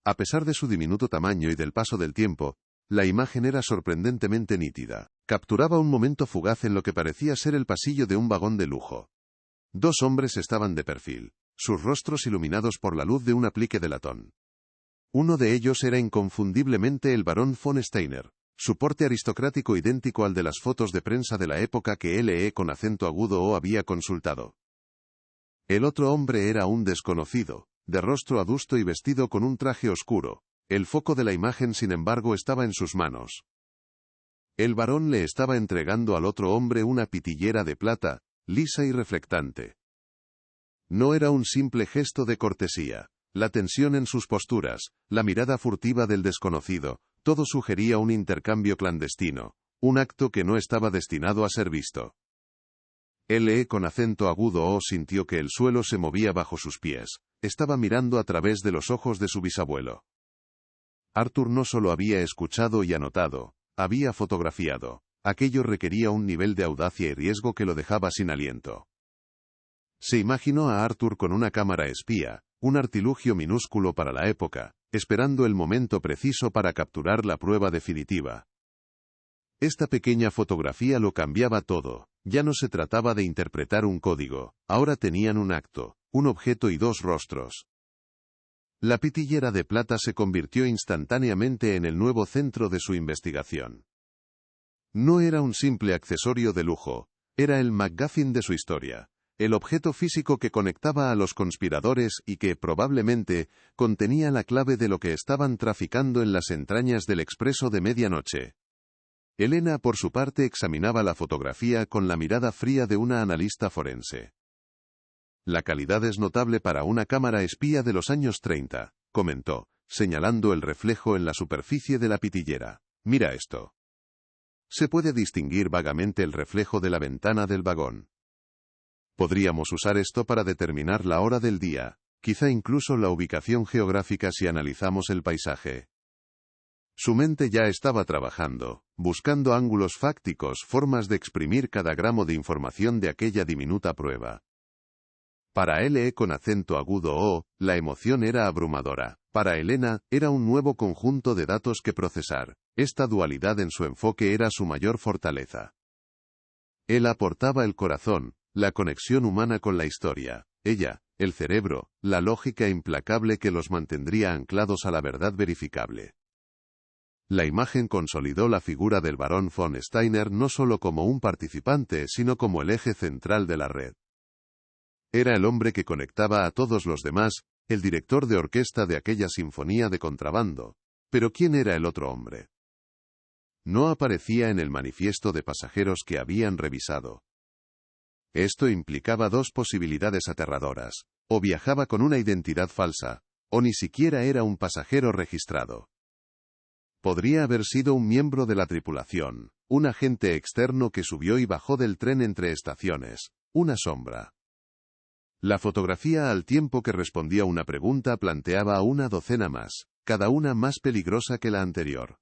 A pesar de su diminuto tamaño y del paso del tiempo, la imagen era sorprendentemente nítida. Capturaba un momento fugaz en lo que parecía ser el pasillo de un vagón de lujo. Dos hombres estaban de perfil, sus rostros iluminados por la luz de un aplique de latón. Uno de ellos era inconfundiblemente el barón von Steiner, su porte aristocrático idéntico al de las fotos de prensa de la época que LE con acento agudo O había consultado. El otro hombre era un desconocido, de rostro adusto y vestido con un traje oscuro. El foco de la imagen, sin embargo, estaba en sus manos. El barón le estaba entregando al otro hombre una pitillera de plata, lisa y reflectante. No era un simple gesto de cortesía. La tensión en sus posturas, la mirada furtiva del desconocido, todo sugería un intercambio clandestino, un acto que no estaba destinado a ser visto. LE con acento agudo O sintió que el suelo se movía bajo sus pies. Estaba mirando a través de los ojos de su bisabuelo. Arthur no solo había escuchado y anotado, había fotografiado. Aquello requería un nivel de audacia y riesgo que lo dejaba sin aliento. Se imaginó a Arthur con una cámara espía, un artilugio minúsculo para la época, esperando el momento preciso para capturar la prueba definitiva. Esta pequeña fotografía lo cambiaba todo. Ya no se trataba de interpretar un código, ahora tenían un acto, un objeto y dos rostros. La pitillera de plata se convirtió instantáneamente en el nuevo centro de su investigación. No era un simple accesorio de lujo, era el MacGuffin de su historia, el objeto físico que conectaba a los conspiradores y que, probablemente, contenía la clave de lo que estaban traficando en las entrañas del expreso de medianoche. Elena, por su parte, examinaba la fotografía con la mirada fría de una analista forense. La calidad es notable para una cámara espía de los años 30, comentó, señalando el reflejo en la superficie de la pitillera. Mira esto. Se puede distinguir vagamente el reflejo de la ventana del vagón. Podríamos usar esto para determinar la hora del día, quizá incluso la ubicación geográfica si analizamos el paisaje. Su mente ya estaba trabajando, buscando ángulos fácticos, formas de exprimir cada gramo de información de aquella diminuta prueba. Para LE con acento agudo O, la emoción era abrumadora. Para Elena, era un nuevo conjunto de datos que procesar. Esta dualidad en su enfoque era su mayor fortaleza. Él aportaba el corazón, la conexión humana con la historia. Ella, el cerebro, la lógica implacable que los mantendría anclados a la verdad verificable. La imagen consolidó la figura del barón von Steiner no solo como un participante, sino como el eje central de la red. Era el hombre que conectaba a todos los demás, el director de orquesta de aquella sinfonía de contrabando. Pero ¿quién era el otro hombre? No aparecía en el manifiesto de pasajeros que habían revisado. Esto implicaba dos posibilidades aterradoras: o viajaba con una identidad falsa, o ni siquiera era un pasajero registrado. Podría haber sido un miembro de la tripulación, un agente externo que subió y bajó del tren entre estaciones, una sombra. La fotografía, al tiempo que respondía una pregunta, planteaba una docena más, cada una más peligrosa que la anterior.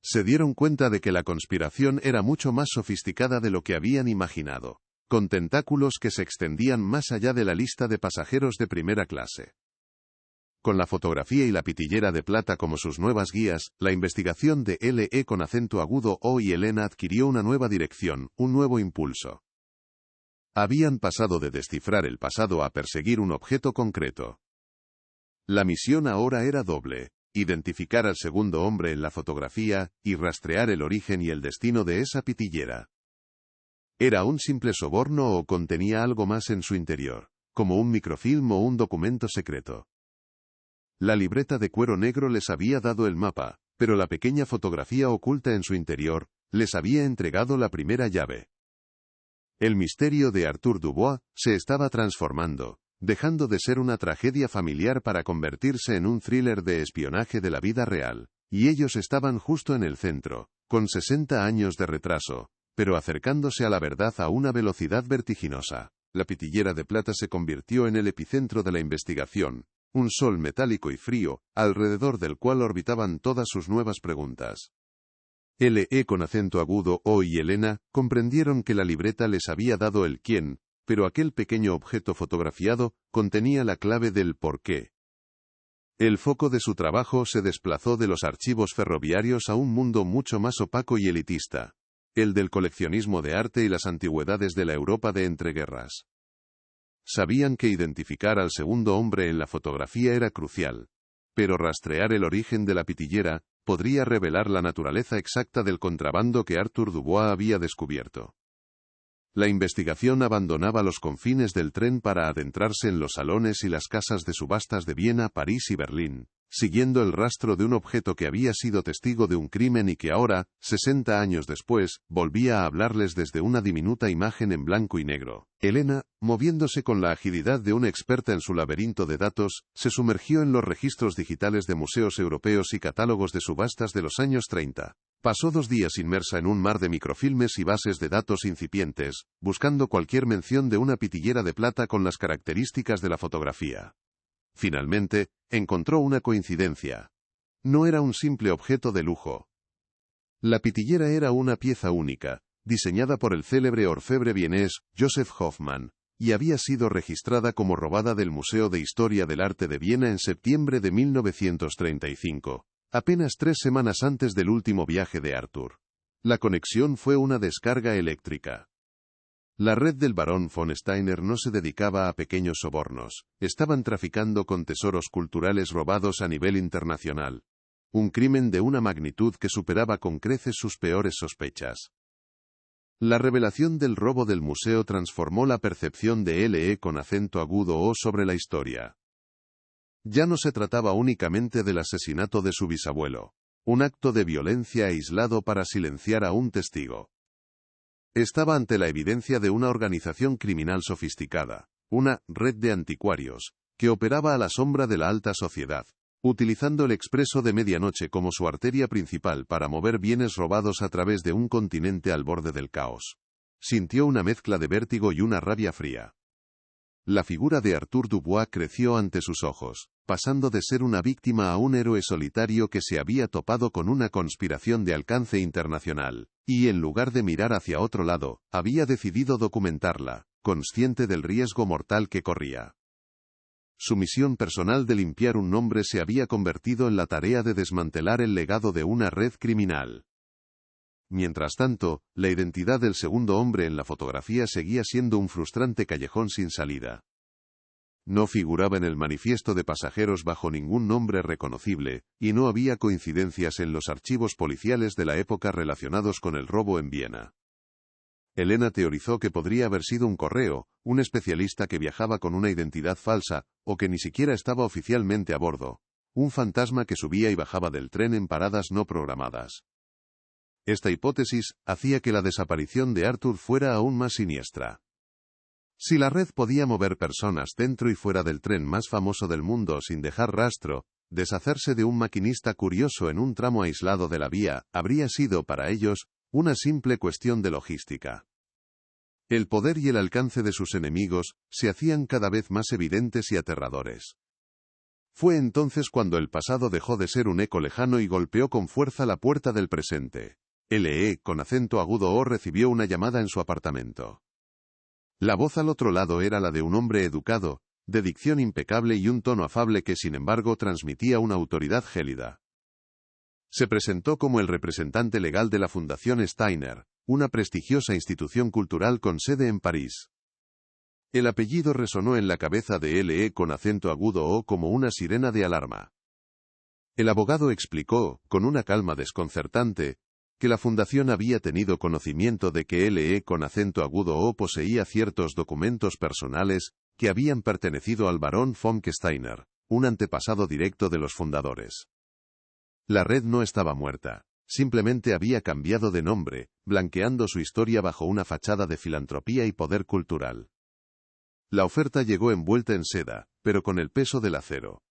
Se dieron cuenta de que la conspiración era mucho más sofisticada de lo que habían imaginado. con tentáculos que se extendían más allá de la lista de pasajeros de primera clase. Con la fotografía y la pitillera de plata como sus nuevas guías, la investigación de LE con acento agudo O y Elena adquirió una nueva dirección, un nuevo impulso. Habían pasado de descifrar el pasado a perseguir un objeto concreto. La misión ahora era doble: identificar al segundo hombre en la fotografía y rastrear el origen y el destino de esa pitillera. ¿Era un simple soborno o contenía algo más en su interior, como un microfilm o un documento secreto? La libreta de cuero negro les había dado el mapa, pero la pequeña fotografía oculta en su interior les había entregado la primera llave. El misterio de Arthur Dubois se estaba transformando, dejando de ser una tragedia familiar para convertirse en un thriller de espionaje de la vida real, y ellos estaban justo en el centro, con 60 años de retraso, pero acercándose a la verdad a una velocidad vertiginosa. La pitillera de plata se convirtió en el epicentro de la investigación, un sol metálico y frío, alrededor del cual orbitaban todas sus nuevas preguntas. LE con acento agudo O y Elena comprendieron que la libreta les había dado el quién, pero aquel pequeño objeto fotografiado contenía la clave del por qué. El foco de su trabajo se desplazó de los archivos ferroviarios a un mundo mucho más opaco y elitista, el del coleccionismo de arte y las antigüedades de la Europa de entreguerras. Sabían que identificar al segundo hombre en la fotografía era crucial, pero rastrear el origen de la pitillera podría revelar la naturaleza exacta del contrabando que Arthur Dubois había descubierto. La investigación abandonaba los confines del tren para adentrarse en los salones y las casas de subastas de Viena, París y Berlín, siguiendo el rastro de un objeto que había sido testigo de un crimen y que ahora, 60 años después, volvía a hablarles desde una diminuta imagen en blanco y negro. Elena, moviéndose con la agilidad de una experta en su laberinto de datos, se sumergió en los registros digitales de museos europeos y catálogos de subastas de los años 30. Pasó 2 días inmersa en un mar de microfilmes y bases de datos incipientes, buscando cualquier mención de una pitillera de plata con las características de la fotografía. Finalmente, encontró una coincidencia. No era un simple objeto de lujo. La pitillera era una pieza única, diseñada por el célebre orfebre vienés Joseph Hoffmann, y había sido registrada como robada del Museo de Historia del Arte de Viena en septiembre de 1935. Apenas 3 semanas antes del último viaje de Arthur. La conexión fue una descarga eléctrica. La red del barón von Steiner no se dedicaba a pequeños sobornos, estaban traficando con tesoros culturales robados a nivel internacional. Un crimen de una magnitud que superaba con creces sus peores sospechas. La revelación del robo del museo transformó la percepción de LE con acento agudo O sobre la historia. Ya no se trataba únicamente del asesinato de su bisabuelo, un acto de violencia aislado para silenciar a un testigo. Estaba ante la evidencia de una organización criminal sofisticada, una red de anticuarios, que operaba a la sombra de la alta sociedad, utilizando el expreso de medianoche como su arteria principal para mover bienes robados a través de un continente al borde del caos. Sintió una mezcla de vértigo y una rabia fría. La figura de Arthur Dubois creció ante sus ojos, pasando de ser una víctima a un héroe solitario que se había topado con una conspiración de alcance internacional, y en lugar de mirar hacia otro lado, había decidido documentarla, consciente del riesgo mortal que corría. Su misión personal de limpiar un nombre se había convertido en la tarea de desmantelar el legado de una red criminal. Mientras tanto, la identidad del segundo hombre en la fotografía seguía siendo un frustrante callejón sin salida. No figuraba en el manifiesto de pasajeros bajo ningún nombre reconocible, y no había coincidencias en los archivos policiales de la época relacionados con el robo en Viena. Elena teorizó que podría haber sido un correo, un especialista que viajaba con una identidad falsa, o que ni siquiera estaba oficialmente a bordo, un fantasma que subía y bajaba del tren en paradas no programadas. Esta hipótesis hacía que la desaparición de Arthur fuera aún más siniestra. Si la red podía mover personas dentro y fuera del tren más famoso del mundo sin dejar rastro, deshacerse de un maquinista curioso en un tramo aislado de la vía habría sido para ellos una simple cuestión de logística. El poder y el alcance de sus enemigos se hacían cada vez más evidentes y aterradores. Fue entonces cuando el pasado dejó de ser un eco lejano y golpeó con fuerza la puerta del presente. LE, con acento agudo O, recibió una llamada en su apartamento. La voz al otro lado era la de un hombre educado, de dicción impecable y un tono afable que sin embargo transmitía una autoridad gélida. Se presentó como el representante legal de la Fundación Steiner, una prestigiosa institución cultural con sede en París. El apellido resonó en la cabeza de L.E. con acento agudo o como una sirena de alarma. El abogado explicó, con una calma desconcertante, que la fundación había tenido conocimiento de que L.E. con acento agudo o poseía ciertos documentos personales que habían pertenecido al barón von Steiner, un antepasado directo de los fundadores. La red no estaba muerta, simplemente había cambiado de nombre, blanqueando su historia bajo una fachada de filantropía y poder cultural. La oferta llegó envuelta en seda, pero con el peso del acero.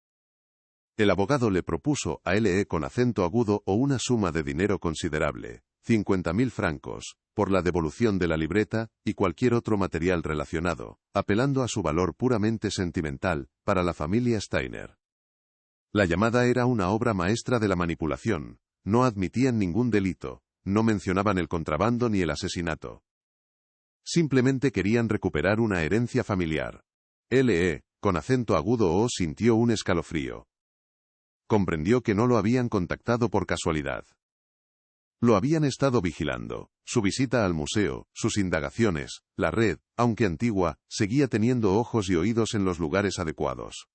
El abogado le propuso a L.E. con acento agudo o una suma de dinero considerable, 50.000 francos, por la devolución de la libreta y cualquier otro material relacionado, apelando a su valor puramente sentimental, para la familia Steiner. La llamada era una obra maestra de la manipulación, no admitían ningún delito, no mencionaban el contrabando ni el asesinato. Simplemente querían recuperar una herencia familiar. L.E., con acento agudo o sintió un escalofrío. Comprendió que no lo habían contactado por casualidad. Lo habían estado vigilando. Su visita al museo, sus indagaciones, la red, aunque antigua, seguía teniendo ojos y oídos en los lugares adecuados.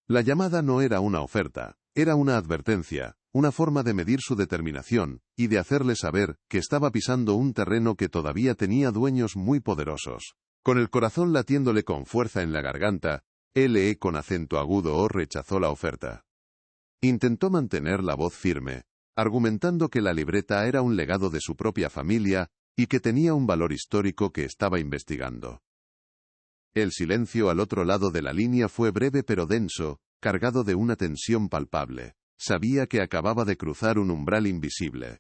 La llamada no era una oferta, era una advertencia, una forma de medir su determinación, y de hacerle saber que estaba pisando un terreno que todavía tenía dueños muy poderosos. Con el corazón latiéndole con fuerza en la garganta, L.E. con acento agudo o rechazó la oferta. Intentó mantener la voz firme, argumentando que la libreta era un legado de su propia familia, y que tenía un valor histórico que estaba investigando. El silencio al otro lado de la línea fue breve pero denso, cargado de una tensión palpable. Sabía que acababa de cruzar un umbral invisible.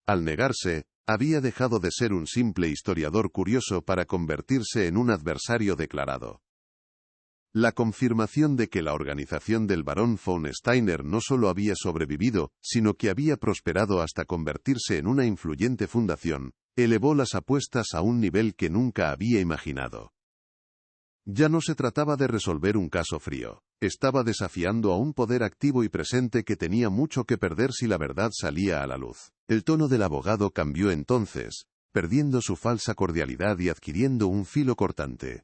Al negarse, había dejado de ser un simple historiador curioso para convertirse en un adversario declarado. La confirmación de que la organización del barón von Steiner no solo había sobrevivido, sino que había prosperado hasta convertirse en una influyente fundación, elevó las apuestas a un nivel que nunca había imaginado. Ya no se trataba de resolver un caso frío. Estaba desafiando a un poder activo y presente que tenía mucho que perder si la verdad salía a la luz. El tono del abogado cambió entonces, perdiendo su falsa cordialidad y adquiriendo un filo cortante.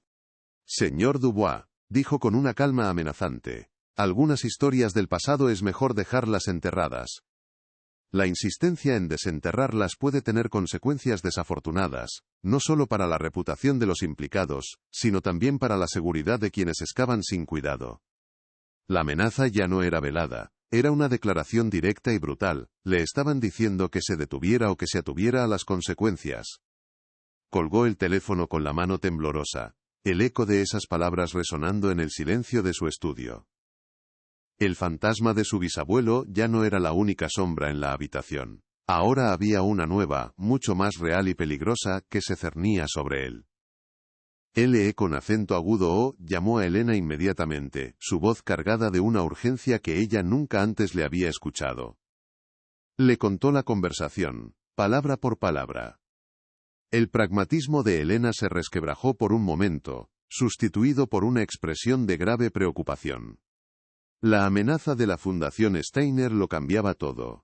Señor Dubois, dijo con una calma amenazante, algunas historias del pasado es mejor dejarlas enterradas. La insistencia en desenterrarlas puede tener consecuencias desafortunadas, no solo para la reputación de los implicados, sino también para la seguridad de quienes excavan sin cuidado. La amenaza ya no era velada, era una declaración directa y brutal, le estaban diciendo que se detuviera o que se atuviera a las consecuencias. Colgó el teléfono con la mano temblorosa, el eco de esas palabras resonando en el silencio de su estudio. El fantasma de su bisabuelo ya no era la única sombra en la habitación. Ahora había una nueva, mucho más real y peligrosa, que se cernía sobre él. L.E. con acento agudo o llamó a Elena inmediatamente, su voz cargada de una urgencia que ella nunca antes le había escuchado. Le contó la conversación, palabra por palabra. El pragmatismo de Elena se resquebrajó por un momento, sustituido por una expresión de grave preocupación. La amenaza de la Fundación Steiner lo cambiaba todo.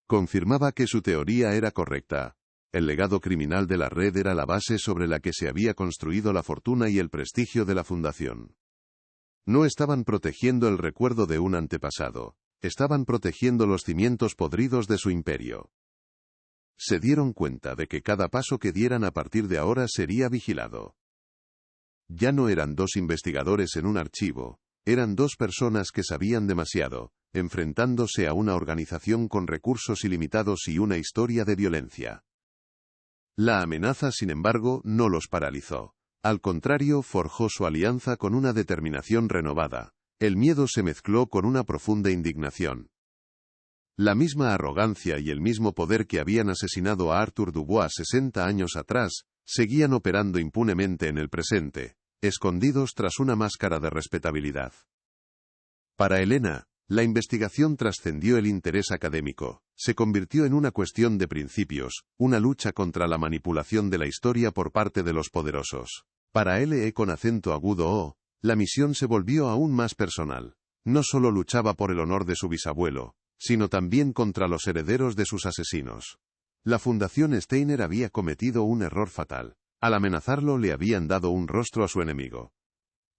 Confirmaba que su teoría era correcta. El legado criminal de la red era la base sobre la que se había construido la fortuna y el prestigio de la fundación. No estaban protegiendo el recuerdo de un antepasado, estaban protegiendo los cimientos podridos de su imperio. Se dieron cuenta de que cada paso que dieran a partir de ahora sería vigilado. Ya no eran dos investigadores en un archivo, eran dos personas que sabían demasiado, enfrentándose a una organización con recursos ilimitados y una historia de violencia. La amenaza, sin embargo, no los paralizó. Al contrario, forjó su alianza con una determinación renovada. El miedo se mezcló con una profunda indignación. La misma arrogancia y el mismo poder que habían asesinado a Arthur Dubois 60 años atrás, seguían operando impunemente en el presente, escondidos tras una máscara de respetabilidad. Para Elena, la investigación trascendió el interés académico. se convirtió en una cuestión de principios, una lucha contra la manipulación de la historia por parte de los poderosos. Para L.E. con acento agudo O, la misión se volvió aún más personal. No solo luchaba por el honor de su bisabuelo, sino también contra los herederos de sus asesinos. La Fundación Steiner había cometido un error fatal. Al amenazarlo le habían dado un rostro a su enemigo.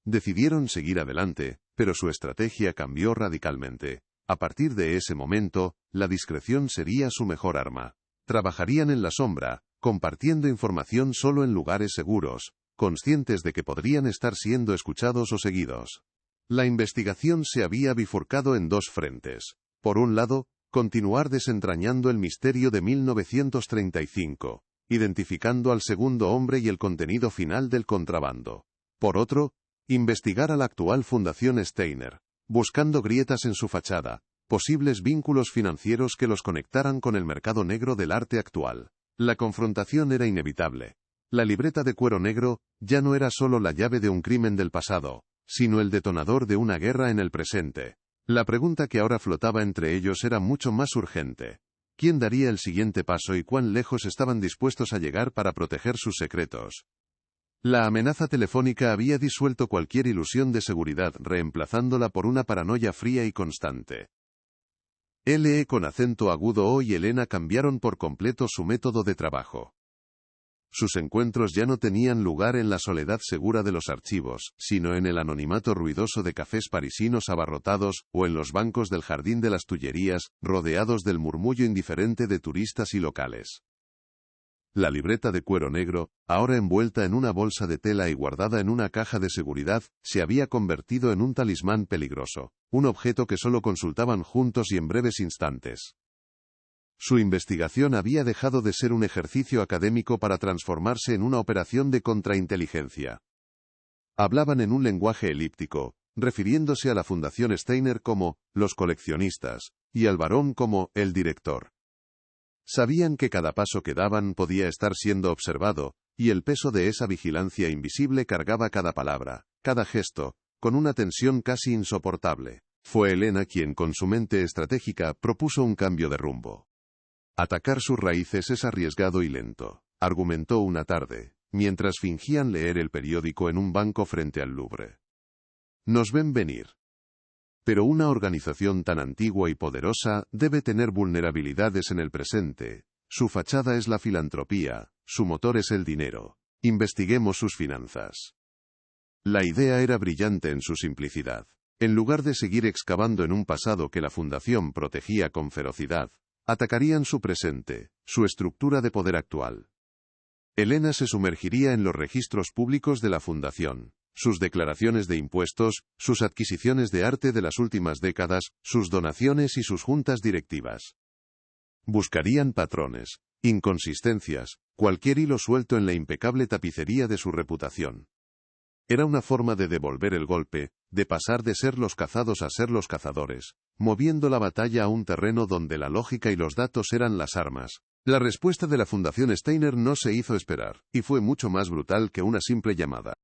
Decidieron seguir adelante, pero su estrategia cambió radicalmente. A partir de ese momento, la discreción sería su mejor arma. Trabajarían en la sombra, compartiendo información solo en lugares seguros, conscientes de que podrían estar siendo escuchados o seguidos. La investigación se había bifurcado en dos frentes. Por un lado, continuar desentrañando el misterio de 1935, identificando al segundo hombre y el contenido final del contrabando. Por otro, investigar a la actual Fundación Steiner, buscando grietas en su fachada, posibles vínculos financieros que los conectaran con el mercado negro del arte actual. La confrontación era inevitable. La libreta de cuero negro ya no era solo la llave de un crimen del pasado, sino el detonador de una guerra en el presente. La pregunta que ahora flotaba entre ellos era mucho más urgente. ¿Quién daría el siguiente paso y cuán lejos estaban dispuestos a llegar para proteger sus secretos? La amenaza telefónica había disuelto cualquier ilusión de seguridad, reemplazándola por una paranoia fría y constante. L.E. con acento agudo O y Elena cambiaron por completo su método de trabajo. Sus encuentros ya no tenían lugar en la soledad segura de los archivos, sino en el anonimato ruidoso de cafés parisinos abarrotados, o en los bancos del Jardín de las Tullerías, rodeados del murmullo indiferente de turistas y locales. La libreta de cuero negro, ahora envuelta en una bolsa de tela y guardada en una caja de seguridad, se había convertido en un talismán peligroso, un objeto que solo consultaban juntos y en breves instantes. Su investigación había dejado de ser un ejercicio académico para transformarse en una operación de contrainteligencia. Hablaban en un lenguaje elíptico, refiriéndose a la Fundación Steiner como «los coleccionistas», y al barón como «el director». Sabían que cada paso que daban podía estar siendo observado, y el peso de esa vigilancia invisible cargaba cada palabra, cada gesto, con una tensión casi insoportable. Fue Elena quien con su mente estratégica propuso un cambio de rumbo. Atacar sus raíces es arriesgado y lento, argumentó una tarde, mientras fingían leer el periódico en un banco frente al Louvre. Nos ven venir. Pero una organización tan antigua y poderosa debe tener vulnerabilidades en el presente. Su fachada es la filantropía, su motor es el dinero. Investiguemos sus finanzas. La idea era brillante en su simplicidad. En lugar de seguir excavando en un pasado que la Fundación protegía con ferocidad, atacarían su presente, su estructura de poder actual. Elena se sumergiría en los registros públicos de la Fundación. Sus declaraciones de impuestos, sus adquisiciones de arte de las últimas décadas, sus donaciones y sus juntas directivas. Buscarían patrones, inconsistencias, cualquier hilo suelto en la impecable tapicería de su reputación. Era una forma de devolver el golpe, de pasar de ser los cazados a ser los cazadores, moviendo la batalla a un terreno donde la lógica y los datos eran las armas. La respuesta de la Fundación Steiner no se hizo esperar, y fue mucho más brutal que una simple llamada.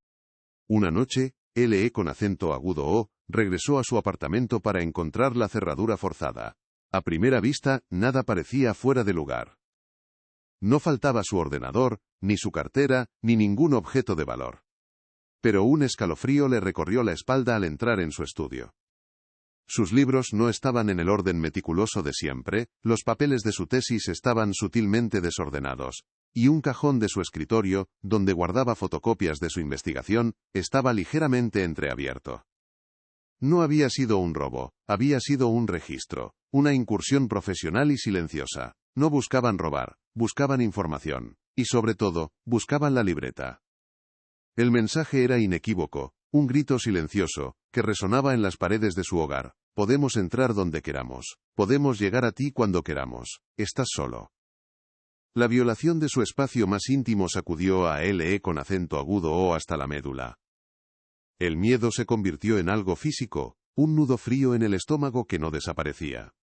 Una noche, L.E. con acento agudo O, regresó a su apartamento para encontrar la cerradura forzada. A primera vista, nada parecía fuera de lugar. No faltaba su ordenador, ni su cartera, ni ningún objeto de valor. Pero un escalofrío le recorrió la espalda al entrar en su estudio. Sus libros no estaban en el orden meticuloso de siempre, los papeles de su tesis estaban sutilmente desordenados, y un cajón de su escritorio, donde guardaba fotocopias de su investigación, estaba ligeramente entreabierto. No había sido un robo, había sido un registro, una incursión profesional y silenciosa. No buscaban robar, buscaban información, y sobre todo, buscaban la libreta. El mensaje era inequívoco, un grito silencioso, que resonaba en las paredes de su hogar. Podemos entrar donde queramos, podemos llegar a ti cuando queramos, estás solo. La violación de su espacio más íntimo sacudió a L.E. con acento agudo O hasta la médula. El miedo se convirtió en algo físico, un nudo frío en el estómago que no desaparecía.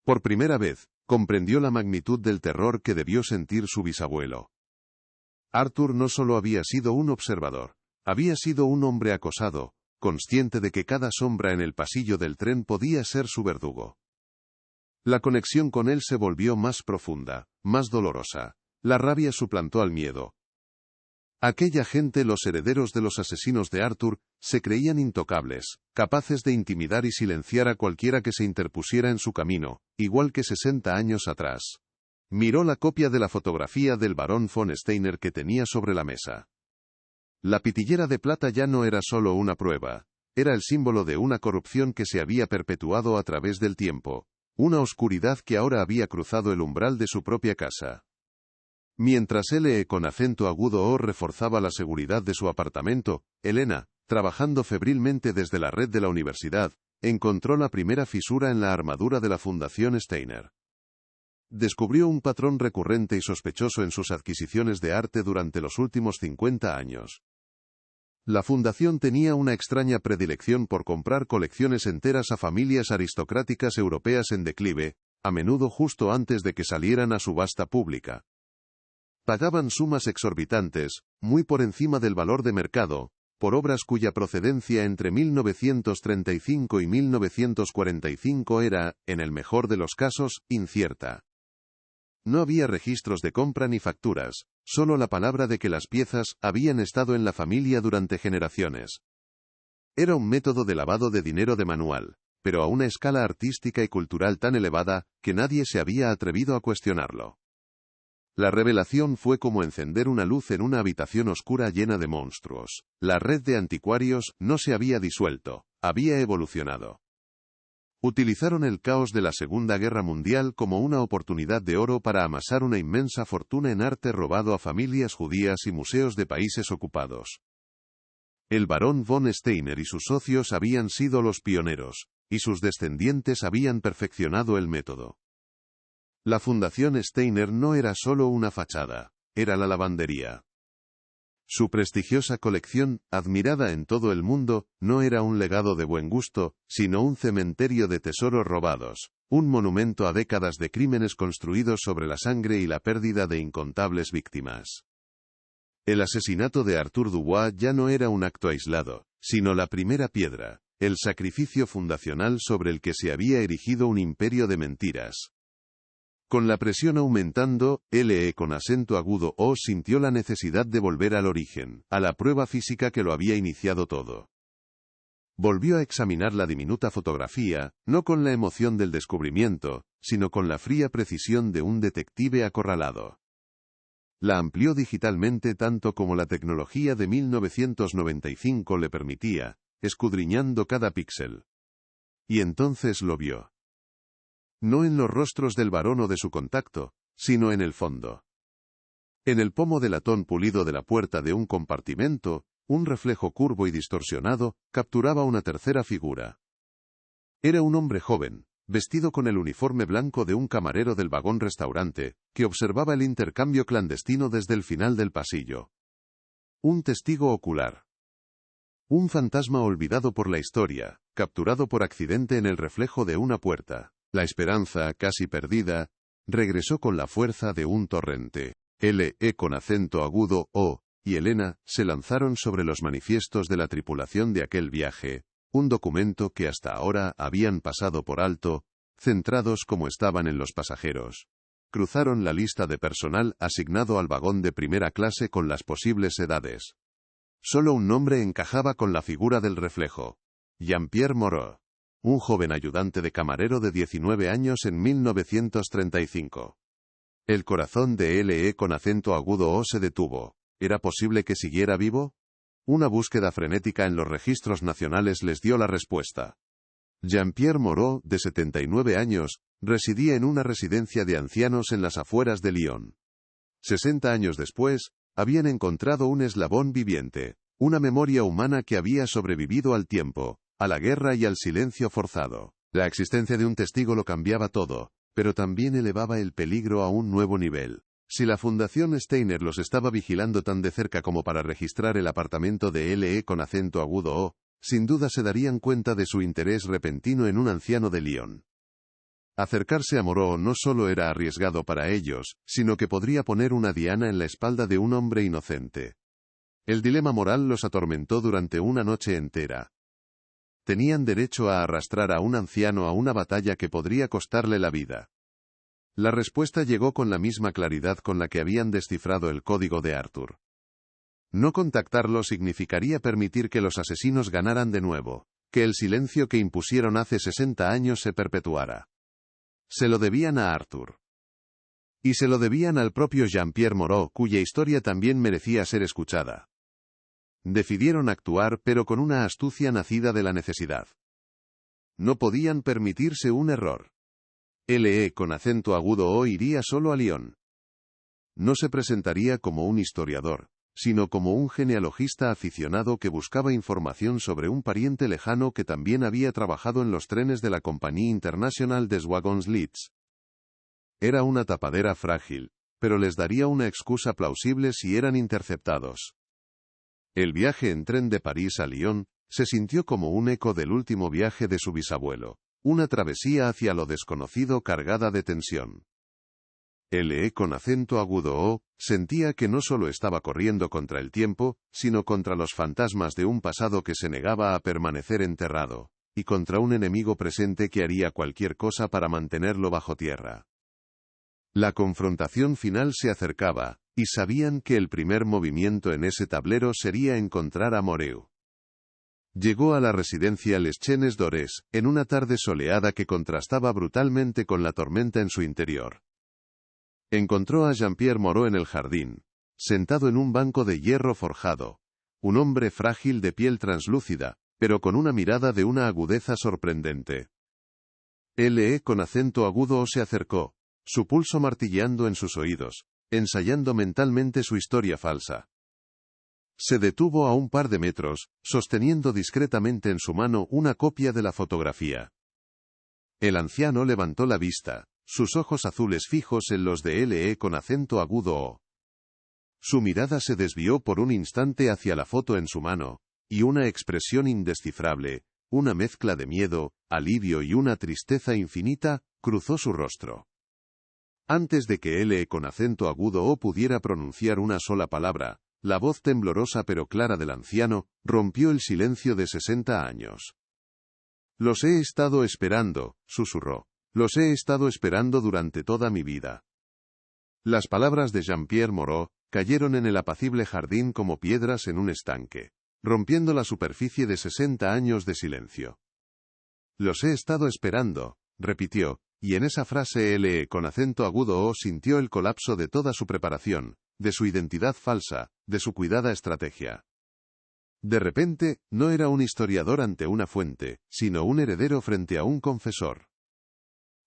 Por primera vez, comprendió la magnitud del terror que debió sentir su bisabuelo. Arthur no solo había sido un observador, había sido un hombre acosado, consciente de que cada sombra en el pasillo del tren podía ser su verdugo. La conexión con él se volvió más profunda, más dolorosa. La rabia suplantó al miedo. Aquella gente, los herederos de los asesinos de Arthur, se creían intocables, capaces de intimidar y silenciar a cualquiera que se interpusiera en su camino, igual que 60 años atrás. Miró la copia de la fotografía del barón von Steiner que tenía sobre la mesa. La pitillera de plata ya no era solo una prueba, era el símbolo de una corrupción que se había perpetuado a través del tiempo, una oscuridad que ahora había cruzado el umbral de su propia casa. Mientras L.E. con acento agudo O reforzaba la seguridad de su apartamento, Elena, trabajando febrilmente desde la red de la universidad, encontró la primera fisura en la armadura de la Fundación Steiner. Descubrió un patrón recurrente y sospechoso en sus adquisiciones de arte durante los últimos 50 años. La fundación tenía una extraña predilección por comprar colecciones enteras a familias aristocráticas europeas en declive, a menudo justo antes de que salieran a subasta pública. Pagaban sumas exorbitantes, muy por encima del valor de mercado, por obras cuya procedencia entre 1935 y 1945 era, en el mejor de los casos, incierta. No había registros de compra ni facturas, solo la palabra de que las piezas habían estado en la familia durante generaciones. Era un método de lavado de dinero de manual, pero a una escala artística y cultural tan elevada que nadie se había atrevido a cuestionarlo. La revelación fue como encender una luz en una habitación oscura llena de monstruos. La red de anticuarios no se había disuelto, había evolucionado. Utilizaron el caos de la Segunda Guerra Mundial como una oportunidad de oro para amasar una inmensa fortuna en arte robado a familias judías y museos de países ocupados. El barón von Steiner y sus socios habían sido los pioneros, y sus descendientes habían perfeccionado el método. La Fundación Steiner no era solo una fachada, era la lavandería. Su prestigiosa colección, admirada en todo el mundo, no era un legado de buen gusto, sino un cementerio de tesoros robados, un monumento a décadas de crímenes construidos sobre la sangre y la pérdida de incontables víctimas. El asesinato de Arthur Dubois ya no era un acto aislado, sino la primera piedra, el sacrificio fundacional sobre el que se había erigido un imperio de mentiras. Con la presión aumentando, L.E. con acento agudo O sintió la necesidad de volver al origen, a la prueba física que lo había iniciado todo. Volvió a examinar la diminuta fotografía, no con la emoción del descubrimiento, sino con la fría precisión de un detective acorralado. La amplió digitalmente tanto como la tecnología de 1995 le permitía, escudriñando cada píxel. Y entonces lo vio. No en los rostros del varón o de su contacto, sino en el fondo. En el pomo de latón pulido de la puerta de un compartimento, un reflejo curvo y distorsionado capturaba una tercera figura. Era un hombre joven, vestido con el uniforme blanco de un camarero del vagón-restaurante, que observaba el intercambio clandestino desde el final del pasillo. Un testigo ocular. Un fantasma olvidado por la historia, capturado por accidente en el reflejo de una puerta. La esperanza, casi perdida, regresó con la fuerza de un torrente. L.E. con acento agudo O y Elena se lanzaron sobre los manifiestos de la tripulación de aquel viaje, un documento que hasta ahora habían pasado por alto, centrados como estaban en los pasajeros. Cruzaron la lista de personal asignado al vagón de primera clase con las posibles edades. Solo un nombre encajaba con la figura del reflejo: Jean-Pierre Moreau. Un joven ayudante de camarero de 19 años en 1935. El corazón de L.E. con acento agudo O se detuvo. ¿Era posible que siguiera vivo? Una búsqueda frenética en los registros nacionales les dio la respuesta. Jean-Pierre Moreau, de 79 años, residía en una residencia de ancianos en las afueras de Lyon. 60 años después, habían encontrado un eslabón viviente, una memoria humana que había sobrevivido al tiempo, a la guerra y al silencio forzado. La existencia de un testigo lo cambiaba todo, pero también elevaba el peligro a un nuevo nivel. Si la Fundación Steiner los estaba vigilando tan de cerca como para registrar el apartamento de L.E. con acento agudo O, sin duda se darían cuenta de su interés repentino en un anciano de Lyon. Acercarse a Moreau no solo era arriesgado para ellos, sino que podría poner una diana en la espalda de un hombre inocente. El dilema moral los atormentó durante una noche entera. tenían derecho a arrastrar a un anciano a una batalla que podría costarle la vida. La respuesta llegó con la misma claridad con la que habían descifrado el código de Arthur. No contactarlo significaría permitir que los asesinos ganaran de nuevo, que el silencio que impusieron hace 60 años se perpetuara. Se lo debían a Arthur. Y se lo debían al propio Jean-Pierre Moreau, cuya historia también merecía ser escuchada. Decidieron actuar, pero con una astucia nacida de la necesidad. No podían permitirse un error. LE con acento agudo O iría solo a Lyon. No se presentaría como un historiador, sino como un genealogista aficionado que buscaba información sobre un pariente lejano que también había trabajado en los trenes de la Compagnie Internationale des Wagons Lits. Era una tapadera frágil, pero les daría una excusa plausible si eran interceptados. El viaje en tren de París a Lyon se sintió como un eco del último viaje de su bisabuelo, una travesía hacia lo desconocido cargada de tensión. LE con acento agudo O sentía que no solo estaba corriendo contra el tiempo, sino contra los fantasmas de un pasado que se negaba a permanecer enterrado, y contra un enemigo presente que haría cualquier cosa para mantenerlo bajo tierra. La confrontación final se acercaba, y sabían que el primer movimiento en ese tablero sería encontrar a Moreau. Llegó a la residencia Les Chenes d'Ores, en una tarde soleada que contrastaba brutalmente con la tormenta en su interior. Encontró a Jean-Pierre Moreau en el jardín, sentado en un banco de hierro forjado, un hombre frágil de piel translúcida, pero con una mirada de una agudeza sorprendente. LE con acento agudo se acercó, su pulso martilleando en sus oídos, ensayando mentalmente su historia falsa. Se detuvo a un par de metros, sosteniendo discretamente en su mano una copia de la fotografía. El anciano levantó la vista, sus ojos azules fijos en los de LE con acento agudo O. Su mirada se desvió por un instante hacia la foto en su mano, y una expresión indescifrable, una mezcla de miedo, alivio y una tristeza infinita, cruzó su rostro. Antes de que LE con acento agudo O pudiera pronunciar una sola palabra, la voz temblorosa pero clara del anciano rompió el silencio de 60 años. «Los he estado esperando», susurró. «Los he estado esperando durante toda mi vida». Las palabras de Jean-Pierre Moreau cayeron en el apacible jardín como piedras en un estanque, rompiendo la superficie de 60 años de silencio. «Los he estado esperando», repitió, y en esa frase LE con acento agudo O sintió el colapso de toda su preparación, de su identidad falsa, de su cuidada estrategia. De repente, no era un historiador ante una fuente, sino un heredero frente a un confesor.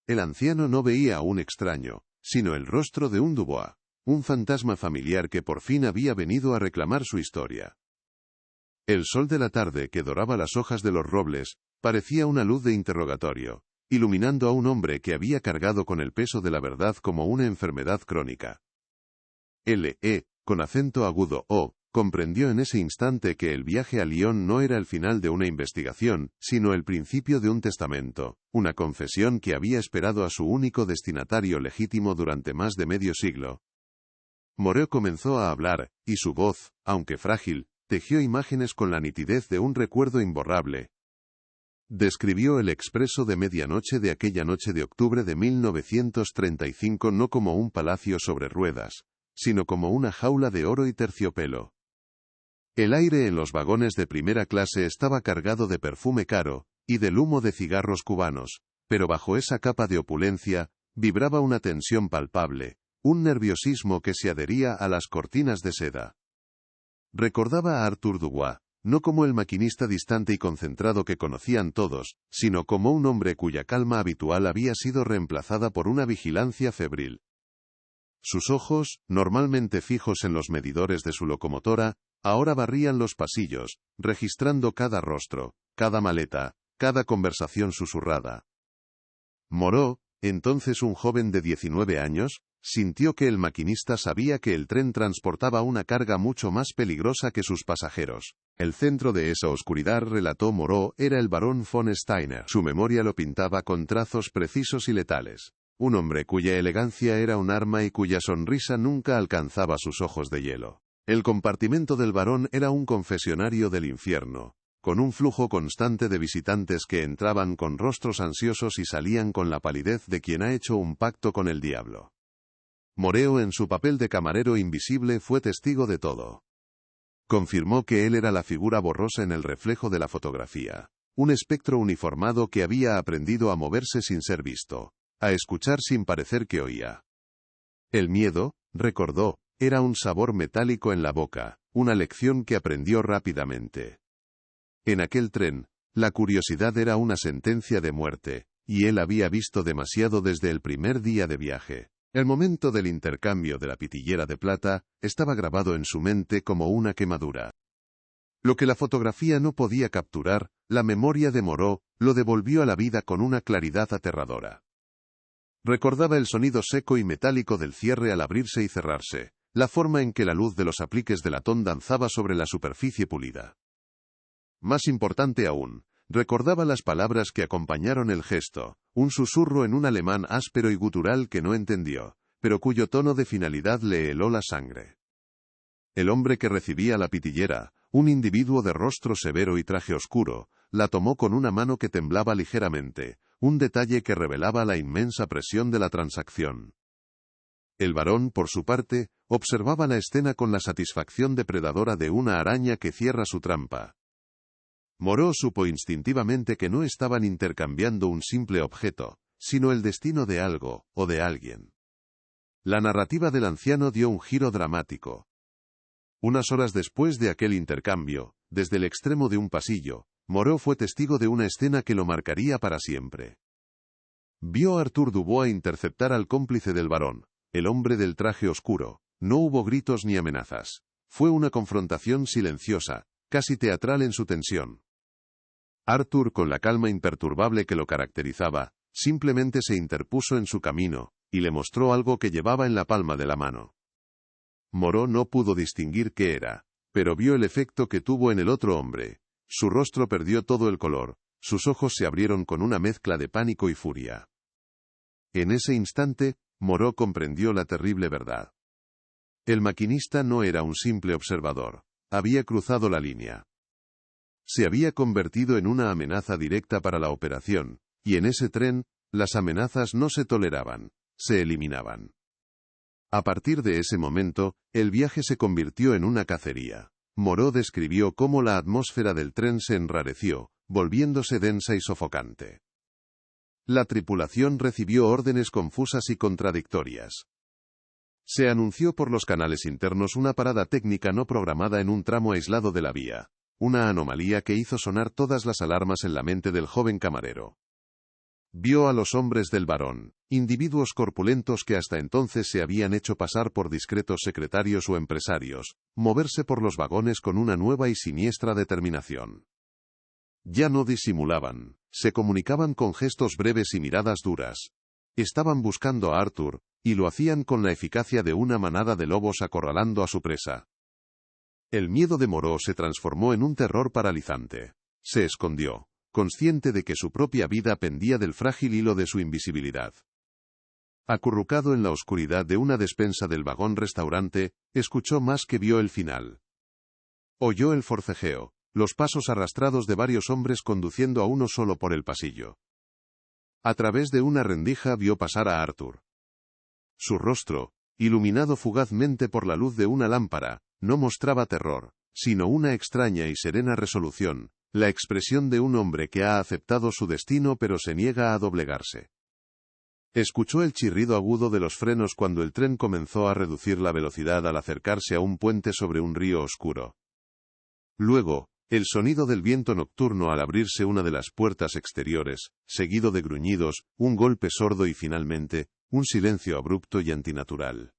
El anciano no veía a un extraño, sino el rostro de un Dubois, un fantasma familiar que por fin había venido a reclamar su historia. El sol de la tarde que doraba las hojas de los robles, parecía una luz de interrogatorio, iluminando a un hombre que había cargado con el peso de la verdad como una enfermedad crónica. LE, con acento agudo O, comprendió en ese instante que el viaje a Lyon no era el final de una investigación, sino el principio de un testamento, una confesión que había esperado a su único destinatario legítimo durante más de medio siglo. Moreau comenzó a hablar, y su voz, aunque frágil, tejió imágenes con la nitidez de un recuerdo imborrable. Describió el expreso de medianoche de aquella noche de octubre de 1935 no como un palacio sobre ruedas, sino como una jaula de oro y terciopelo. El aire en los vagones de primera clase estaba cargado de perfume caro, y del humo de cigarros cubanos, pero bajo esa capa de opulencia, vibraba una tensión palpable, un nerviosismo que se adhería a las cortinas de seda. Recordaba a Arthur Dubois, no como el maquinista distante y concentrado que conocían todos, sino como un hombre cuya calma habitual había sido reemplazada por una vigilancia febril. Sus ojos, normalmente fijos en los medidores de su locomotora, ahora barrían los pasillos, registrando cada rostro, cada maleta, cada conversación susurrada. Moreau, entonces un joven de 19 años, sintió que el maquinista sabía que el tren transportaba una carga mucho más peligrosa que sus pasajeros. El centro de esa oscuridad, relató Moreau, era el barón von Steiner. Su memoria lo pintaba con trazos precisos y letales. Un hombre cuya elegancia era un arma y cuya sonrisa nunca alcanzaba sus ojos de hielo. El compartimento del barón era un confesionario del infierno, con un flujo constante de visitantes que entraban con rostros ansiosos y salían con la palidez de quien ha hecho un pacto con el diablo. Moreau, en su papel de camarero invisible, fue testigo de todo. Confirmó que él era la figura borrosa en el reflejo de la fotografía, un espectro uniformado que había aprendido a moverse sin ser visto, a escuchar sin parecer que oía. El miedo, recordó, era un sabor metálico en la boca, una lección que aprendió rápidamente. En aquel tren, la curiosidad era una sentencia de muerte, y él había visto demasiado desde el primer día de viaje. El momento del intercambio de la pitillera de plata estaba grabado en su mente como una quemadura. Lo que la fotografía no podía capturar, la memoria de Moreau lo devolvió a la vida con una claridad aterradora. Recordaba el sonido seco y metálico del cierre al abrirse y cerrarse, la forma en que la luz de los apliques de latón danzaba sobre la superficie pulida. Más importante aún, recordaba las palabras que acompañaron el gesto, un susurro en un alemán áspero y gutural que no entendió, pero cuyo tono de finalidad le heló la sangre. El hombre que recibía la pitillera, un individuo de rostro severo y traje oscuro, la tomó con una mano que temblaba ligeramente, un detalle que revelaba la inmensa presión de la transacción. El varón, por su parte, observaba la escena con la satisfacción depredadora de una araña que cierra su trampa. Moreau supo instintivamente que no estaban intercambiando un simple objeto, sino el destino de algo, o de alguien. La narrativa del anciano dio un giro dramático. Unas horas después de aquel intercambio, desde el extremo de un pasillo, Moreau fue testigo de una escena que lo marcaría para siempre. Vio a Arthur Dubois interceptar al cómplice del varón, el hombre del traje oscuro. No hubo gritos ni amenazas. Fue una confrontación silenciosa, casi teatral en su tensión. Arthur, con la calma imperturbable que lo caracterizaba, simplemente se interpuso en su camino, y le mostró algo que llevaba en la palma de la mano. Moreau no pudo distinguir qué era, pero vio el efecto que tuvo en el otro hombre. Su rostro perdió todo el color, sus ojos se abrieron con una mezcla de pánico y furia. En ese instante, Moreau comprendió la terrible verdad. El maquinista no era un simple observador, había cruzado la línea. Se había convertido en una amenaza directa para la operación, y en ese tren, las amenazas no se toleraban, se eliminaban. A partir de ese momento, el viaje se convirtió en una cacería. Moreau describió cómo la atmósfera del tren se enrareció, volviéndose densa y sofocante. La tripulación recibió órdenes confusas y contradictorias. Se anunció por los canales internos una parada técnica no programada en un tramo aislado de la vía, una anomalía que hizo sonar todas las alarmas en la mente del joven camarero. Vio a los hombres del varón, individuos corpulentos que hasta entonces se habían hecho pasar por discretos secretarios o empresarios, moverse por los vagones con una nueva y siniestra determinación. Ya no disimulaban, se comunicaban con gestos breves y miradas duras. Estaban buscando a Arthur, y lo hacían con la eficacia de una manada de lobos acorralando a su presa. El miedo de Moreau se transformó en un terror paralizante. Se escondió, consciente de que su propia vida pendía del frágil hilo de su invisibilidad. Acurrucado en la oscuridad de una despensa del vagón-restaurante, escuchó más que vio el final. Oyó el forcejeo, los pasos arrastrados de varios hombres conduciendo a uno solo por el pasillo. A través de una rendija vio pasar a Arthur. Su rostro, iluminado fugazmente por la luz de una lámpara, no mostraba terror, sino una extraña y serena resolución, la expresión de un hombre que ha aceptado su destino pero se niega a doblegarse. Escuchó el chirrido agudo de los frenos cuando el tren comenzó a reducir la velocidad al acercarse a un puente sobre un río oscuro. Luego, el sonido del viento nocturno al abrirse una de las puertas exteriores, seguido de gruñidos, un golpe sordo y finalmente, un silencio abrupto y antinatural.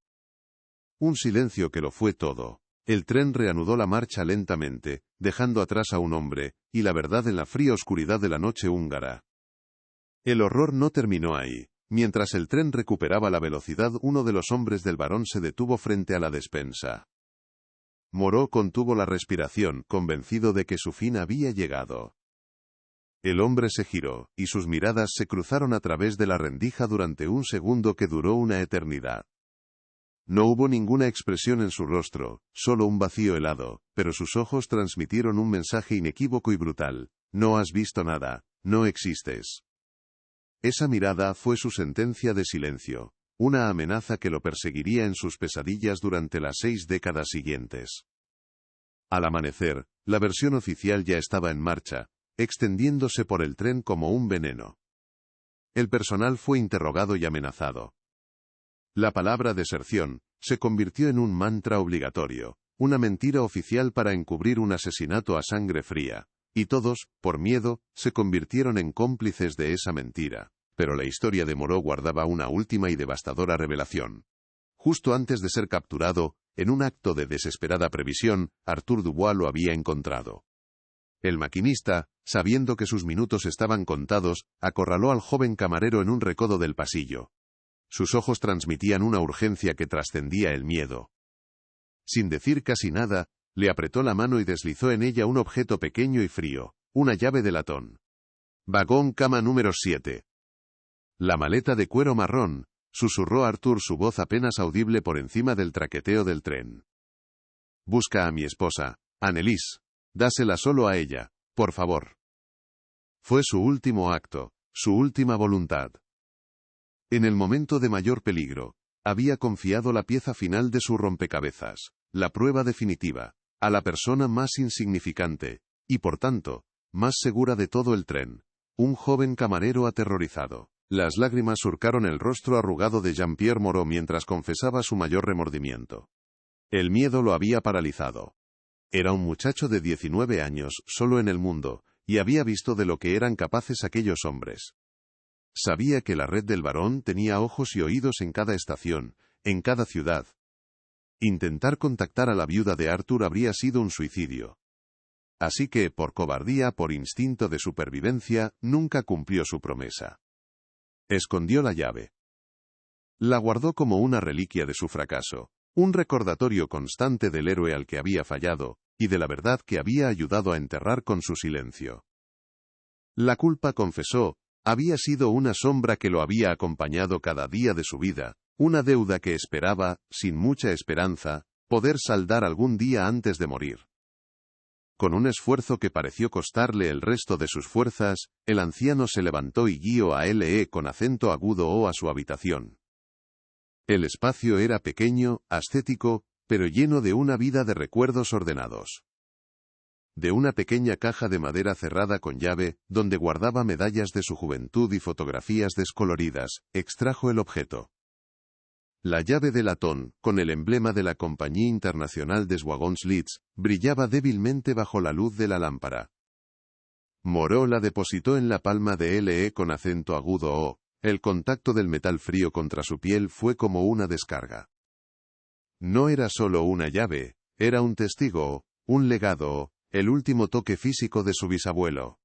Un silencio que lo fue todo. El tren reanudó la marcha lentamente, dejando atrás a un hombre, y la verdad en la fría oscuridad de la noche húngara. El horror no terminó ahí. Mientras el tren recuperaba la velocidad, uno de los hombres del varón se detuvo frente a la despensa. Moreau contuvo la respiración, convencido de que su fin había llegado. El hombre se giró, y sus miradas se cruzaron a través de la rendija durante un segundo que duró una eternidad. No hubo ninguna expresión en su rostro, solo un vacío helado, pero sus ojos transmitieron un mensaje inequívoco y brutal. No has visto nada, no existes. Esa mirada fue su sentencia de silencio, una amenaza que lo perseguiría en sus pesadillas durante las 6 décadas siguientes. Al amanecer, la versión oficial ya estaba en marcha, extendiéndose por el tren como un veneno. El personal fue interrogado y amenazado. La palabra deserción se convirtió en un mantra obligatorio, una mentira oficial para encubrir un asesinato a sangre fría, y todos, por miedo, se convirtieron en cómplices de esa mentira. Pero la historia de Moreau guardaba una última y devastadora revelación. Justo antes de ser capturado, en un acto de desesperada previsión, Arthur Dubois lo había encontrado. El maquinista, sabiendo que sus minutos estaban contados, acorraló al joven camarero en un recodo del pasillo. Sus ojos transmitían una urgencia que trascendía el miedo. Sin decir casi nada, le apretó la mano y deslizó en ella un objeto pequeño y frío, una llave de latón. Vagón cama número 7. La maleta de cuero marrón, susurró Arthur, su voz apenas audible por encima del traqueteo del tren. Busca a mi esposa, Anneliese. Dásela solo a ella, por favor. Fue su último acto, su última voluntad. En el momento de mayor peligro, había confiado la pieza final de su rompecabezas, la prueba definitiva, a la persona más insignificante, y por tanto, más segura de todo el tren, un joven camarero aterrorizado. Las lágrimas surcaron el rostro arrugado de Jean-Pierre Moreau mientras confesaba su mayor remordimiento. El miedo lo había paralizado. Era un muchacho de 19 años, solo en el mundo, y había visto de lo que eran capaces aquellos hombres. Sabía que la red del barón tenía ojos y oídos en cada estación, en cada ciudad. Intentar contactar a la viuda de Arthur habría sido un suicidio. Así que, por cobardía, por instinto de supervivencia, nunca cumplió su promesa. Escondió la llave. La guardó como una reliquia de su fracaso, un recordatorio constante del héroe al que había fallado, y de la verdad que había ayudado a enterrar con su silencio. La culpa, confesó, había sido una sombra que lo había acompañado cada día de su vida, una deuda que esperaba, sin mucha esperanza, poder saldar algún día antes de morir. Con un esfuerzo que pareció costarle el resto de sus fuerzas, el anciano se levantó y guió a L.E. con acento agudo o a su habitación. El espacio era pequeño, ascético, pero lleno de una vida de recuerdos ordenados. De una pequeña caja de madera cerrada con llave, donde guardaba medallas de su juventud y fotografías descoloridas, extrajo el objeto. La llave de latón, con el emblema de la Compañía Internacional des Wagons Lits, brillaba débilmente bajo la luz de la lámpara. Moreau la depositó en la palma de L.E. con acento agudo o, el contacto del metal frío contra su piel fue como una descarga. No era solo una llave, era un testigo, un legado, el último toque físico de su bisabuelo.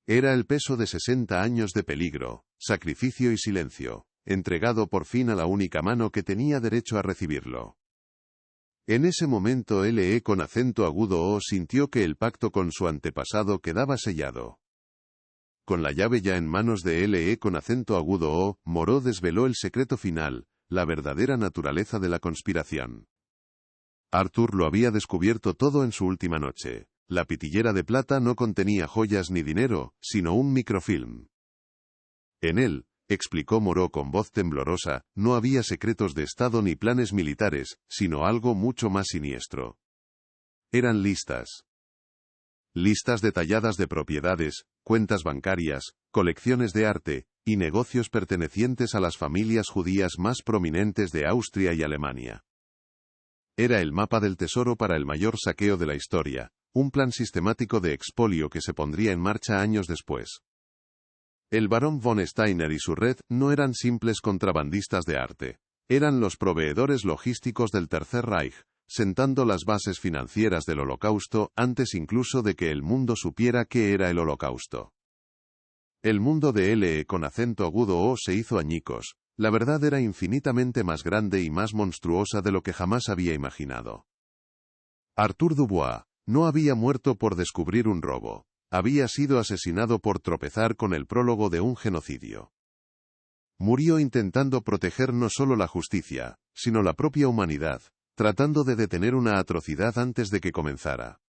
Era el peso de 60 años de peligro, sacrificio y silencio, entregado por fin a la única mano que tenía derecho a recibirlo. En ese momento L.E. con acento agudo o sintió que el pacto con su antepasado quedaba sellado. Con la llave ya en manos de L.E. con acento agudo o, Moreau desveló el secreto final, la verdadera naturaleza de la conspiración. Arthur lo había descubierto todo en su última noche. La pitillera de plata no contenía joyas ni dinero, sino un microfilm. En él, explicó Moreau con voz temblorosa, no había secretos de Estado ni planes militares, sino algo mucho más siniestro. Eran listas. Listas detalladas de propiedades, cuentas bancarias, colecciones de arte, y negocios pertenecientes a las familias judías más prominentes de Austria y Alemania. Era el mapa del tesoro para el mayor saqueo de la historia, un plan sistemático de expolio que se pondría en marcha años después. El barón von Steiner y su red no eran simples contrabandistas de arte, eran los proveedores logísticos del Tercer Reich, sentando las bases financieras del Holocausto antes incluso de que el mundo supiera qué era el Holocausto. El mundo de L.E. con acento agudo o se hizo añicos. La verdad era infinitamente más grande y más monstruosa de lo que jamás había imaginado. Arthur Dubois no había muerto por descubrir un robo, había sido asesinado por tropezar con el prólogo de un genocidio. Murió intentando proteger no solo la justicia, sino la propia humanidad, tratando de detener una atrocidad antes de que comenzara.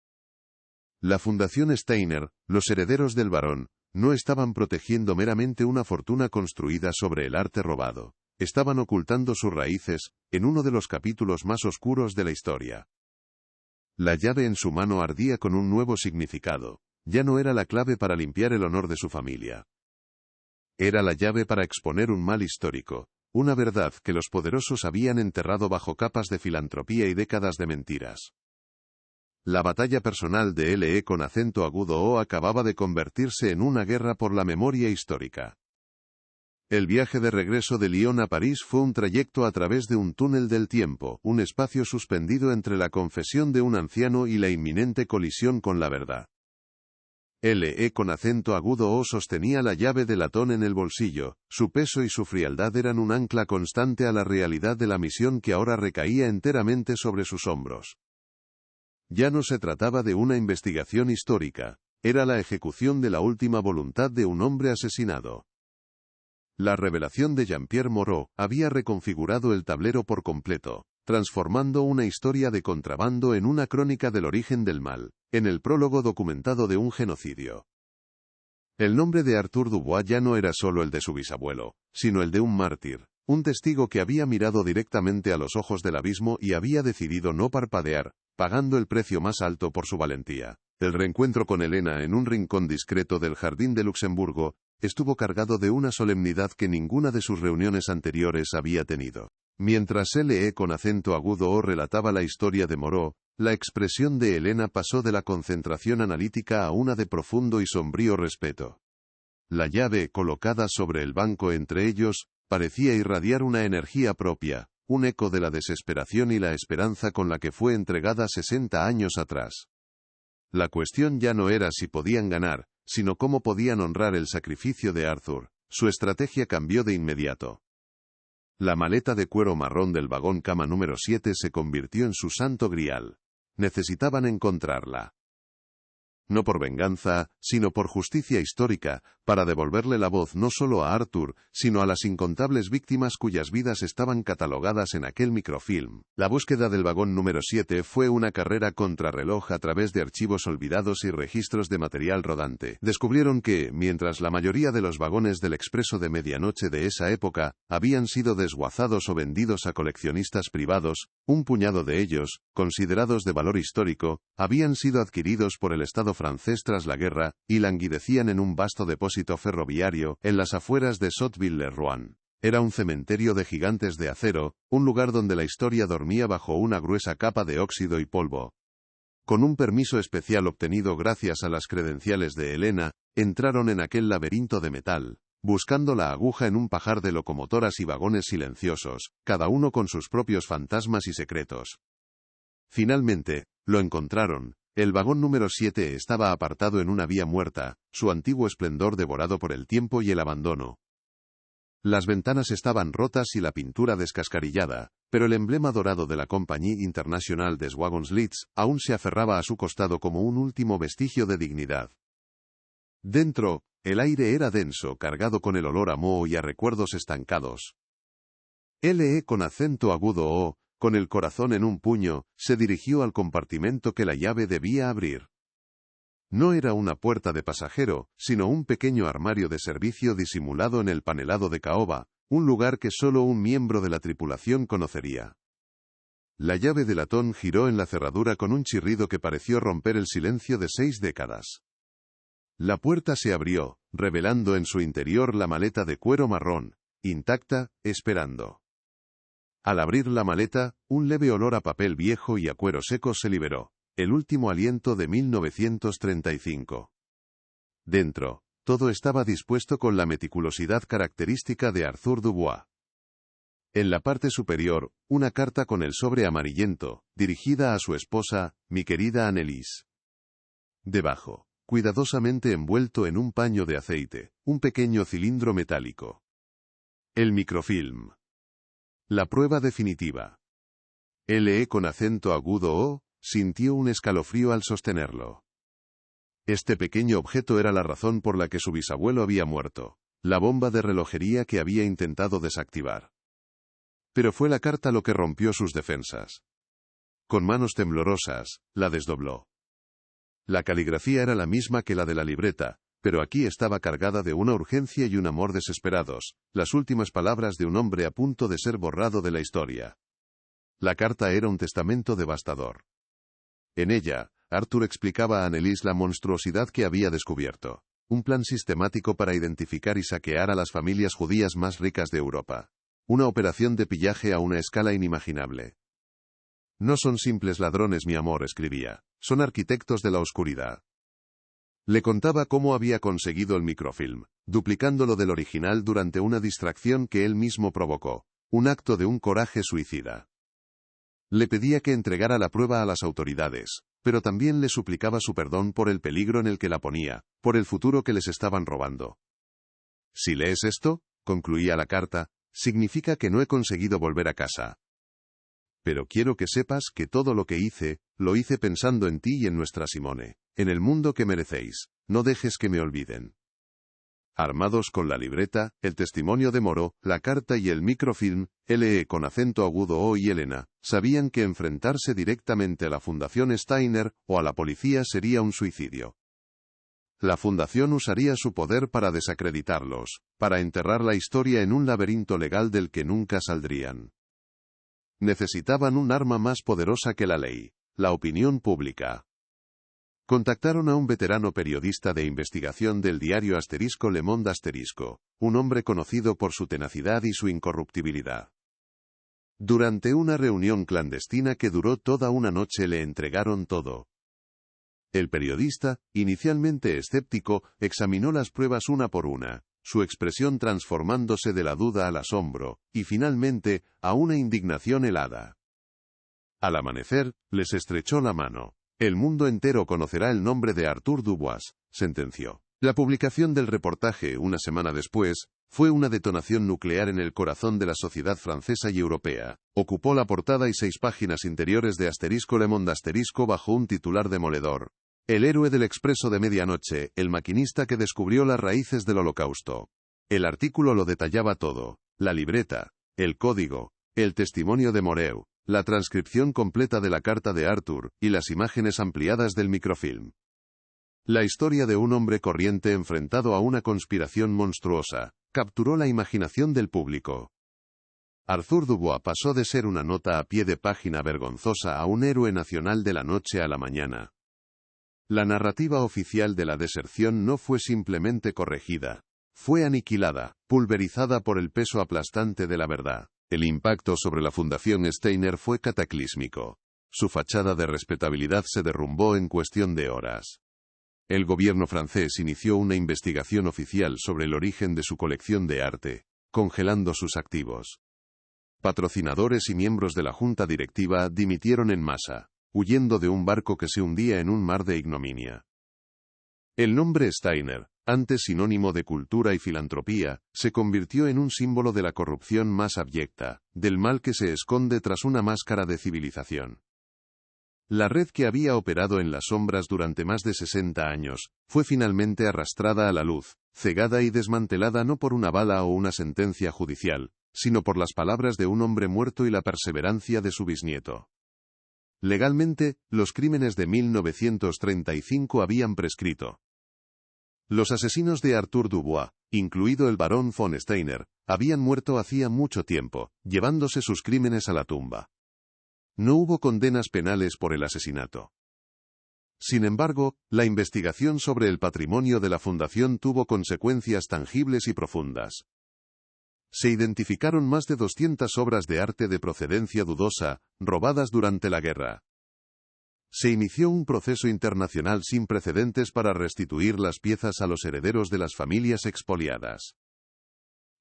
La Fundación Steiner, los herederos del barón, no estaban protegiendo meramente una fortuna construida sobre el arte robado. Estaban ocultando sus raíces, en uno de los capítulos más oscuros de la historia. La llave en su mano ardía con un nuevo significado. Ya no era la clave para limpiar el honor de su familia. Era la llave para exponer un mal histórico, una verdad que los poderosos habían enterrado bajo capas de filantropía y décadas de mentiras. La batalla personal de LE con acento agudo O acababa de convertirse en una guerra por la memoria histórica. El viaje de regreso de Lyon a París fue un trayecto a través de un túnel del tiempo, un espacio suspendido entre la confesión de un anciano y la inminente colisión con la verdad. LE con acento agudo O sostenía la llave de latón en el bolsillo, su peso y su frialdad eran un ancla constante a la realidad de la misión que ahora recaía enteramente sobre sus hombros. Ya no se trataba de una investigación histórica, era la ejecución de la última voluntad de un hombre asesinado. La revelación de Jean-Pierre Moreau había reconfigurado el tablero por completo, transformando una historia de contrabando en una crónica del origen del mal, en el prólogo documentado de un genocidio. El nombre de Arthur Dubois ya no era solo el de su bisabuelo, sino el de un mártir, un testigo que había mirado directamente a los ojos del abismo y había decidido no parpadear, pagando el precio más alto por su valentía. El reencuentro con Helena en un rincón discreto del Jardín de Luxemburgo estuvo cargado de una solemnidad que ninguna de sus reuniones anteriores había tenido. Mientras LE con acento agudo O relataba la historia de Moreau, la expresión de Helena pasó de la concentración analítica a una de profundo y sombrío respeto. La llave, colocada sobre el banco entre ellos, parecía irradiar una energía propia, un eco de la desesperación y la esperanza con la que fue entregada 60 años atrás. La cuestión ya no era si podían ganar, sino cómo podían honrar el sacrificio de Arthur. Su estrategia cambió de inmediato. La maleta de cuero marrón del vagón cama número 7 se convirtió en su santo grial. Necesitaban encontrarla. No por venganza, sino por justicia histórica, para devolverle la voz no solo a Arthur, sino a las incontables víctimas cuyas vidas estaban catalogadas en aquel microfilm. La búsqueda del vagón número 7 fue una carrera contrarreloj a través de archivos olvidados y registros de material rodante. Descubrieron que, mientras la mayoría de los vagones del expreso de medianoche de esa época habían sido desguazados o vendidos a coleccionistas privados, un puñado de ellos, considerados de valor histórico, habían sido adquiridos por el Estado francés tras la guerra, y languidecían en un vasto depósito ferroviario, en las afueras de Sotteville-le-Rouen. Era un cementerio de gigantes de acero, un lugar donde la historia dormía bajo una gruesa capa de óxido y polvo. Con un permiso especial obtenido gracias a las credenciales de Helena, entraron en aquel laberinto de metal, buscando la aguja en un pajar de locomotoras y vagones silenciosos, cada uno con sus propios fantasmas y secretos. Finalmente, lo encontraron. El vagón número 7 estaba apartado en una vía muerta, su antiguo esplendor devorado por el tiempo y el abandono. Las ventanas estaban rotas y la pintura descascarillada, pero el emblema dorado de la Compagnie Internationale des Wagonslits aún se aferraba a su costado como un último vestigio de dignidad. Dentro, el aire era denso, cargado con el olor a moho y a recuerdos estancados. LE con acento agudo O, con el corazón en un puño, se dirigió al compartimento que la llave debía abrir. No era una puerta de pasajero, sino un pequeño armario de servicio disimulado en el panelado de caoba, un lugar que solo un miembro de la tripulación conocería. La llave de latón giró en la cerradura con un chirrido que pareció romper el silencio de 6 décadas. La puerta se abrió, revelando en su interior la maleta de cuero marrón, intacta, esperando. Al abrir la maleta, un leve olor a papel viejo y a cuero seco se liberó, el último aliento de 1935. Dentro, todo estaba dispuesto con la meticulosidad característica de Arthur Dubois. En la parte superior, una carta con el sobre amarillento, dirigida a su esposa, mi querida Anneliese. Debajo, cuidadosamente envuelto en un paño de aceite, un pequeño cilindro metálico. El microfilm. La prueba definitiva. LE con acento agudo O, sintió un escalofrío al sostenerlo. Este pequeño objeto era la razón por la que su bisabuelo había muerto. la bomba de relojería que había intentado desactivar. Pero fue la carta lo que rompió sus defensas. Con manos temblorosas, la desdobló. La caligrafía era la misma que la de la libreta, pero aquí estaba cargada de una urgencia y un amor desesperados, las últimas palabras de un hombre a punto de ser borrado de la historia. La carta era un testamento devastador. En ella, Arthur explicaba a Anneliese la monstruosidad que había descubierto. Un plan sistemático para identificar y saquear a las familias judías más ricas de Europa. Una operación de pillaje a una escala inimaginable. No son simples ladrones, mi amor, escribía. Son arquitectos de la oscuridad. Le contaba cómo había conseguido el microfilm, duplicándolo del original durante una distracción que él mismo provocó. Un acto de un coraje suicida. Le pedía que entregara la prueba a las autoridades, pero también le suplicaba su perdón por el peligro en el que la ponía, por el futuro que les estaban robando. Si lees esto, concluía la carta, significa que no he conseguido volver a casa. Pero quiero que sepas que todo lo que hice, lo hice pensando en ti y en nuestra Simone, en el mundo que merecéis, no dejes que me olviden. Armados con la libreta, el testimonio de Moreau, la carta y el microfilm, LE con acento agudo O y Elena, sabían que enfrentarse directamente a la Fundación Steiner o a la policía sería un suicidio. La Fundación usaría su poder para desacreditarlos, para enterrar la historia en un laberinto legal del que nunca saldrían. Necesitaban un arma más poderosa que la ley, la opinión pública. Contactaron a un veterano periodista de investigación del diario Le Monde, un hombre conocido por su tenacidad y su incorruptibilidad. Durante una reunión clandestina que duró toda una noche le entregaron todo. El periodista, inicialmente escéptico, examinó las pruebas una por una, su expresión transformándose de la duda al asombro, y finalmente, a una indignación helada. Al amanecer, les estrechó la mano. El mundo entero conocerá el nombre de Arthur Dubois, sentenció. La publicación del reportaje, una semana después, fue una detonación nuclear en el corazón de la sociedad francesa y europea. Ocupó la portada y 6 páginas interiores de Le Monde bajo un titular demoledor. El héroe del expreso de medianoche, el maquinista que descubrió las raíces del Holocausto. El artículo lo detallaba todo: la libreta, el código, el testimonio de Moreau, la transcripción completa de la carta de Arthur, y las imágenes ampliadas del microfilm. La historia de un hombre corriente enfrentado a una conspiración monstruosa, capturó la imaginación del público. Arthur Dubois pasó de ser una nota a pie de página vergonzosa a un héroe nacional de la noche a la mañana. La narrativa oficial de la deserción no fue simplemente corregida. Fue aniquilada, pulverizada por el peso aplastante de la verdad. El impacto sobre la Fundación Steiner fue cataclísmico. Su fachada de respetabilidad se derrumbó en cuestión de horas. El gobierno francés inició una investigación oficial sobre el origen de su colección de arte, congelando sus activos. Patrocinadores y miembros de la junta directiva dimitieron en masa, huyendo de un barco que se hundía en un mar de ignominia. El nombre Steiner, antes sinónimo de cultura y filantropía, se convirtió en un símbolo de la corrupción más abyecta, del mal que se esconde tras una máscara de civilización. La red que había operado en las sombras durante más de 60 años, fue finalmente arrastrada a la luz, cegada y desmantelada no por una bala o una sentencia judicial, sino por las palabras de un hombre muerto y la perseverancia de su bisnieto. Legalmente, los crímenes de 1935 habían prescrito. Los asesinos de Arthur Dubois, incluido el barón von Steiner, habían muerto hacía mucho tiempo, llevándose sus crímenes a la tumba. No hubo condenas penales por el asesinato. Sin embargo, la investigación sobre el patrimonio de la Fundación tuvo consecuencias tangibles y profundas. Se identificaron más de 200 obras de arte de procedencia dudosa, robadas durante la guerra. Se inició un proceso internacional sin precedentes para restituir las piezas a los herederos de las familias expoliadas.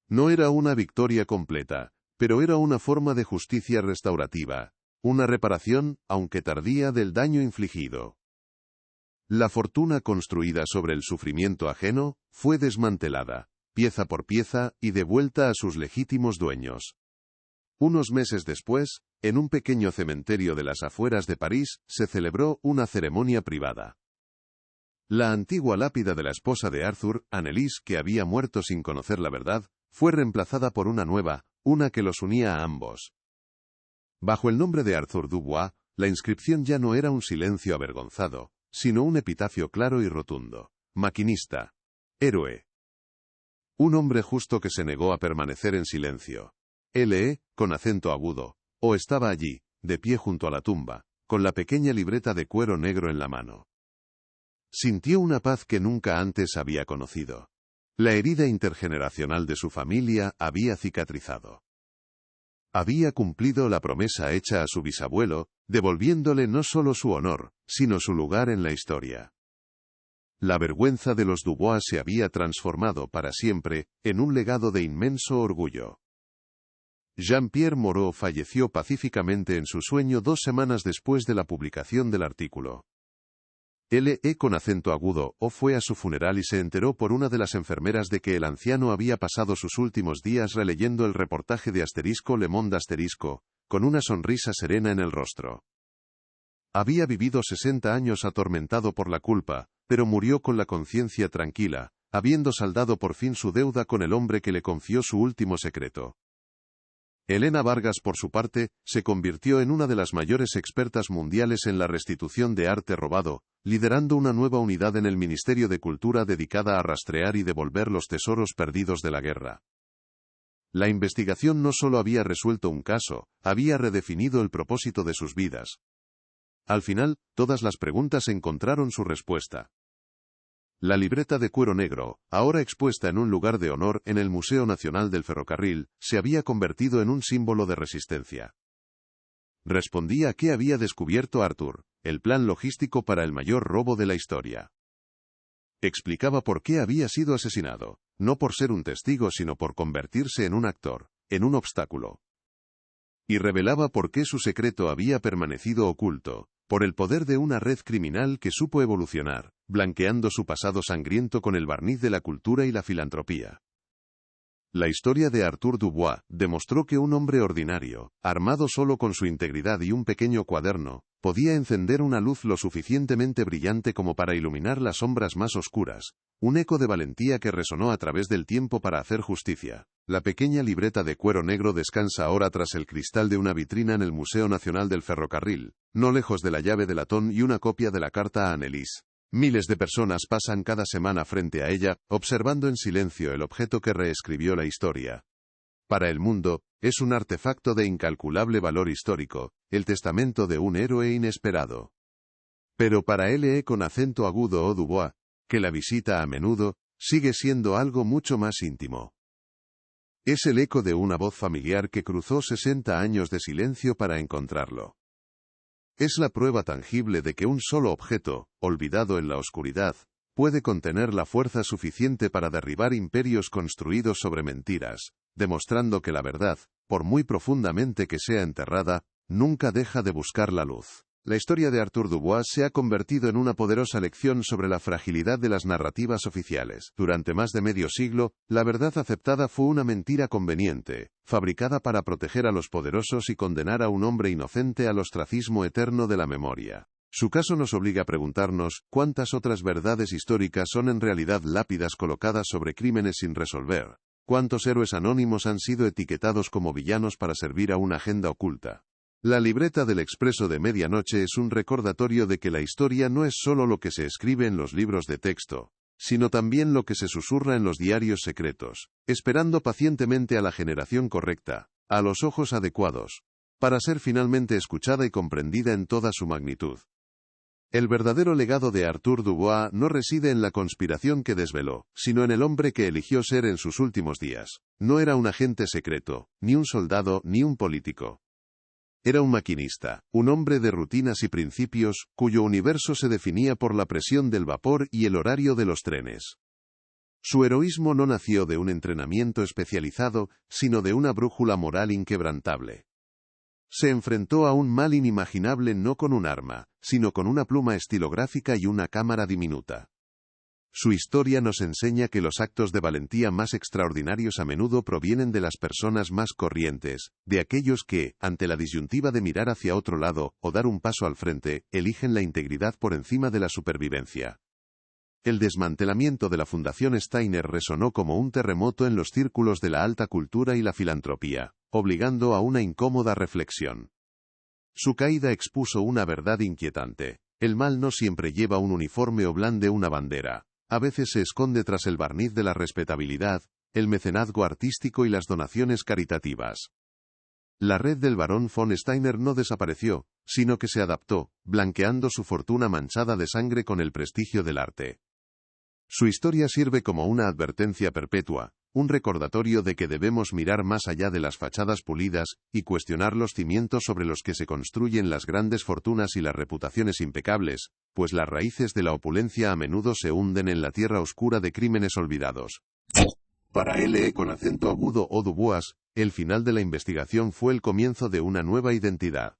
No era una victoria completa, pero era una forma de justicia restaurativa, una reparación, aunque tardía, del daño infligido. La fortuna construida sobre el sufrimiento ajeno fue desmantelada, pieza por pieza, y devuelta a sus legítimos dueños. Unos meses después, en un pequeño cementerio de las afueras de París, se celebró una ceremonia privada. La antigua lápida de la esposa de Arthur, Anneliese, que había muerto sin conocer la verdad, fue reemplazada por una nueva, una que los unía a ambos. Bajo el nombre de Arthur Dubois, la inscripción ya no era un silencio avergonzado, sino un epitafio claro y rotundo. Maquinista. Héroe. Un hombre justo que se negó a permanecer en silencio. L.E., con acento agudo, o estaba allí, de pie junto a la tumba, con la pequeña libreta de cuero negro en la mano. Sintió una paz que nunca antes había conocido. La herida intergeneracional de su familia había cicatrizado. Había cumplido la promesa hecha a su bisabuelo, devolviéndole no solo su honor, sino su lugar en la historia. La vergüenza de los Dubois se había transformado para siempre en un legado de inmenso orgullo. Jean-Pierre Moreau falleció pacíficamente en su sueño 2 semanas después de la publicación del artículo. L.E. con acento agudo fue a su funeral y se enteró por una de las enfermeras de que el anciano había pasado sus últimos días releyendo el reportaje de Le Monde con una sonrisa serena en el rostro. Había vivido 60 años atormentado por la culpa, pero murió con la conciencia tranquila, habiendo saldado por fin su deuda con el hombre que le confió su último secreto. Elena Vargas, por su parte, se convirtió en una de las mayores expertas mundiales en la restitución de arte robado, liderando una nueva unidad en el Ministerio de Cultura dedicada a rastrear y devolver los tesoros perdidos de la guerra. La investigación no solo había resuelto un caso, había redefinido el propósito de sus vidas. Al final, todas las preguntas encontraron su respuesta. La libreta de cuero negro, ahora expuesta en un lugar de honor en el Museo Nacional del Ferrocarril, se había convertido en un símbolo de resistencia. Respondía a qué había descubierto Arthur, el plan logístico para el mayor robo de la historia. Explicaba por qué había sido asesinado, no por ser un testigo sino por convertirse en un actor, en un obstáculo. Y revelaba por qué su secreto había permanecido oculto, por el poder de una red criminal que supo evolucionar, blanqueando su pasado sangriento con el barniz de la cultura y la filantropía. La historia de Arthur Dubois demostró que un hombre ordinario, armado solo con su integridad y un pequeño cuaderno, podía encender una luz lo suficientemente brillante como para iluminar las sombras más oscuras, un eco de valentía que resonó a través del tiempo para hacer justicia. La pequeña libreta de cuero negro descansa ahora tras el cristal de una vitrina en el Museo Nacional del Ferrocarril, no lejos de la llave de latón y una copia de la carta a Anneliese. Miles de personas pasan cada semana frente a ella, observando en silencio el objeto que reescribió la historia. Para el mundo, es un artefacto de incalculable valor histórico, el testamento de un héroe inesperado. Pero para L.E. con acento agudo o Dubois, que la visita a menudo, sigue siendo algo mucho más íntimo. Es el eco de una voz familiar que cruzó 60 años de silencio para encontrarlo. Es la prueba tangible de que un solo objeto, olvidado en la oscuridad, puede contener la fuerza suficiente para derribar imperios construidos sobre mentiras, demostrando que la verdad, por muy profundamente que sea enterrada, nunca deja de buscar la luz. La historia de Arthur Dubois se ha convertido en una poderosa lección sobre la fragilidad de las narrativas oficiales. Durante más de medio siglo, la verdad aceptada fue una mentira conveniente, fabricada para proteger a los poderosos y condenar a un hombre inocente al ostracismo eterno de la memoria. Su caso nos obliga a preguntarnos, ¿cuántas otras verdades históricas son en realidad lápidas colocadas sobre crímenes sin resolver? ¿Cuántos héroes anónimos han sido etiquetados como villanos para servir a una agenda oculta? La libreta del Expreso de Medianoche es un recordatorio de que la historia no es solo lo que se escribe en los libros de texto, sino también lo que se susurra en los diarios secretos, esperando pacientemente a la generación correcta, a los ojos adecuados, para ser finalmente escuchada y comprendida en toda su magnitud. El verdadero legado de Arthur Dubois no reside en la conspiración que desveló, sino en el hombre que eligió ser en sus últimos días. No era un agente secreto, ni un soldado, ni un político. Era un maquinista, un hombre de rutinas y principios, cuyo universo se definía por la presión del vapor y el horario de los trenes. Su heroísmo no nació de un entrenamiento especializado, sino de una brújula moral inquebrantable. Se enfrentó a un mal inimaginable no con un arma, sino con una pluma estilográfica y una cámara diminuta. Su historia nos enseña que los actos de valentía más extraordinarios a menudo provienen de las personas más corrientes, de aquellos que, ante la disyuntiva de mirar hacia otro lado o dar un paso al frente, eligen la integridad por encima de la supervivencia. El desmantelamiento de la Fundación Steiner resonó como un terremoto en los círculos de la alta cultura y la filantropía, obligando a una incómoda reflexión. Su caída expuso una verdad inquietante. El mal no siempre lleva un uniforme o blande una bandera. A veces se esconde tras el barniz de la respetabilidad, el mecenazgo artístico y las donaciones caritativas. La red del barón von Steiner no desapareció, sino que se adaptó, blanqueando su fortuna manchada de sangre con el prestigio del arte. Su historia sirve como una advertencia perpetua, un recordatorio de que debemos mirar más allá de las fachadas pulidas y cuestionar los cimientos sobre los que se construyen las grandes fortunas y las reputaciones impecables, pues las raíces de la opulencia a menudo se hunden en la tierra oscura de crímenes olvidados. Para L.E. con acento agudo o Dubois, el final de la investigación fue el comienzo de una nueva identidad.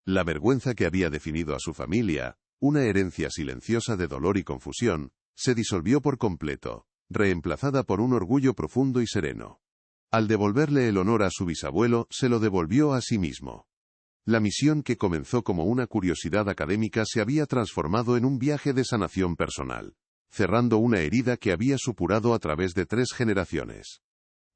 La vergüenza que había definido a su familia, una herencia silenciosa de dolor y confusión, se disolvió por completo, reemplazada por un orgullo profundo y sereno. Al devolverle el honor a su bisabuelo, se lo devolvió a sí mismo. La misión que comenzó como una curiosidad académica se había transformado en un viaje de sanación personal, cerrando una herida que había supurado a través de 3 generaciones.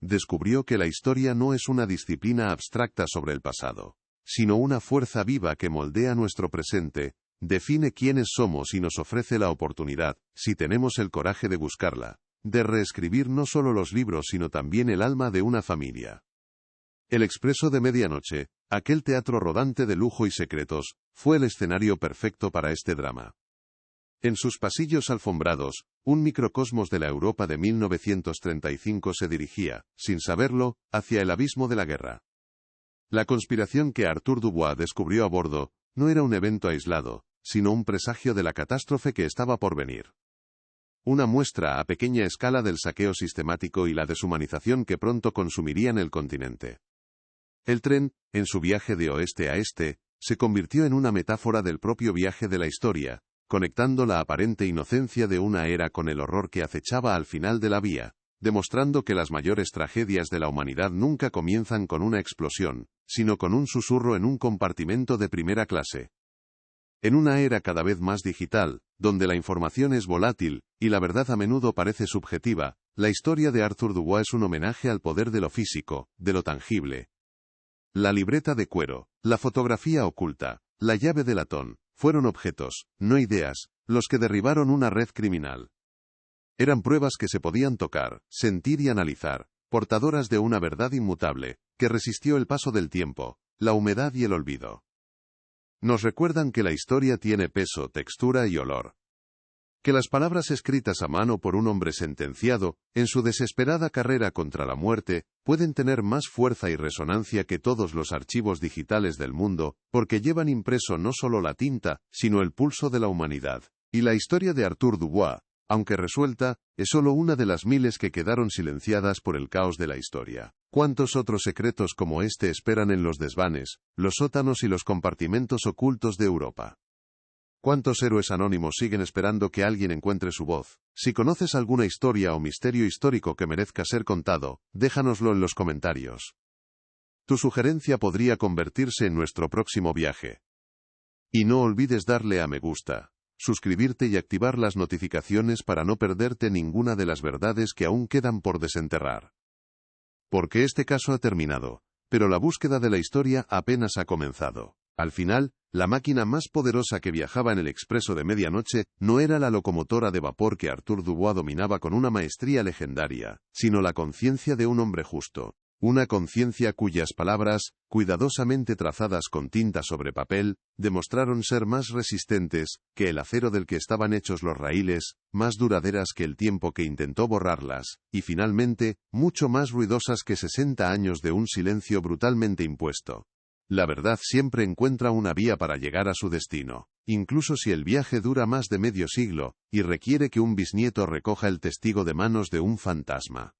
Descubrió que la historia no es una disciplina abstracta sobre el pasado, sino una fuerza viva que moldea nuestro presente, define quiénes somos y nos ofrece la oportunidad, si tenemos el coraje de buscarla, de reescribir no solo los libros sino también el alma de una familia. El Expreso de Medianoche, aquel teatro rodante de lujo y secretos, fue el escenario perfecto para este drama. En sus pasillos alfombrados, un microcosmos de la Europa de 1935 se dirigía, sin saberlo, hacia el abismo de la guerra. La conspiración que Arthur Dubois descubrió a bordo, no era un evento aislado, sino un presagio de la catástrofe que estaba por venir. Una muestra a pequeña escala del saqueo sistemático y la deshumanización que pronto consumirían el continente. El tren, en su viaje de oeste a este, se convirtió en una metáfora del propio viaje de la historia, conectando la aparente inocencia de una era con el horror que acechaba al final de la vía, demostrando que las mayores tragedias de la humanidad nunca comienzan con una explosión, sino con un susurro en un compartimento de primera clase. En una era cada vez más digital, donde la información es volátil, y la verdad a menudo parece subjetiva, la historia de Arthur Dubois es un homenaje al poder de lo físico, de lo tangible. La libreta de cuero, la fotografía oculta, la llave de latón, fueron objetos, no ideas, los que derribaron una red criminal. Eran pruebas que se podían tocar, sentir y analizar, portadoras de una verdad inmutable, que resistió el paso del tiempo, la humedad y el olvido. Nos recuerdan que la historia tiene peso, textura y olor. Que las palabras escritas a mano por un hombre sentenciado, en su desesperada carrera contra la muerte, pueden tener más fuerza y resonancia que todos los archivos digitales del mundo, porque llevan impreso no solo la tinta, sino el pulso de la humanidad. Y la historia de Arthur Dubois, aunque resuelta, es solo una de las miles que quedaron silenciadas por el caos de la historia. ¿Cuántos otros secretos como este esperan en los desvanes, los sótanos y los compartimentos ocultos de Europa? ¿Cuántos héroes anónimos siguen esperando que alguien encuentre su voz? Si conoces alguna historia o misterio histórico que merezca ser contado, déjanoslo en los comentarios. Tu sugerencia podría convertirse en nuestro próximo viaje. Y no olvides darle a me gusta, suscribirte y activar las notificaciones para no perderte ninguna de las verdades que aún quedan por desenterrar. Porque este caso ha terminado, pero la búsqueda de la historia apenas ha comenzado. Al final, la máquina más poderosa que viajaba en el Expreso de Medianoche no era la locomotora de vapor que Arthur Dubois dominaba con una maestría legendaria, sino la conciencia de un hombre justo. Una conciencia cuyas palabras, cuidadosamente trazadas con tinta sobre papel, demostraron ser más resistentes que el acero del que estaban hechos los raíles, más duraderas que el tiempo que intentó borrarlas, y finalmente, mucho más ruidosas que 60 años de un silencio brutalmente impuesto. La verdad siempre encuentra una vía para llegar a su destino, incluso si el viaje dura más de medio siglo, y requiere que un bisnieto recoja el testigo de manos de un fantasma.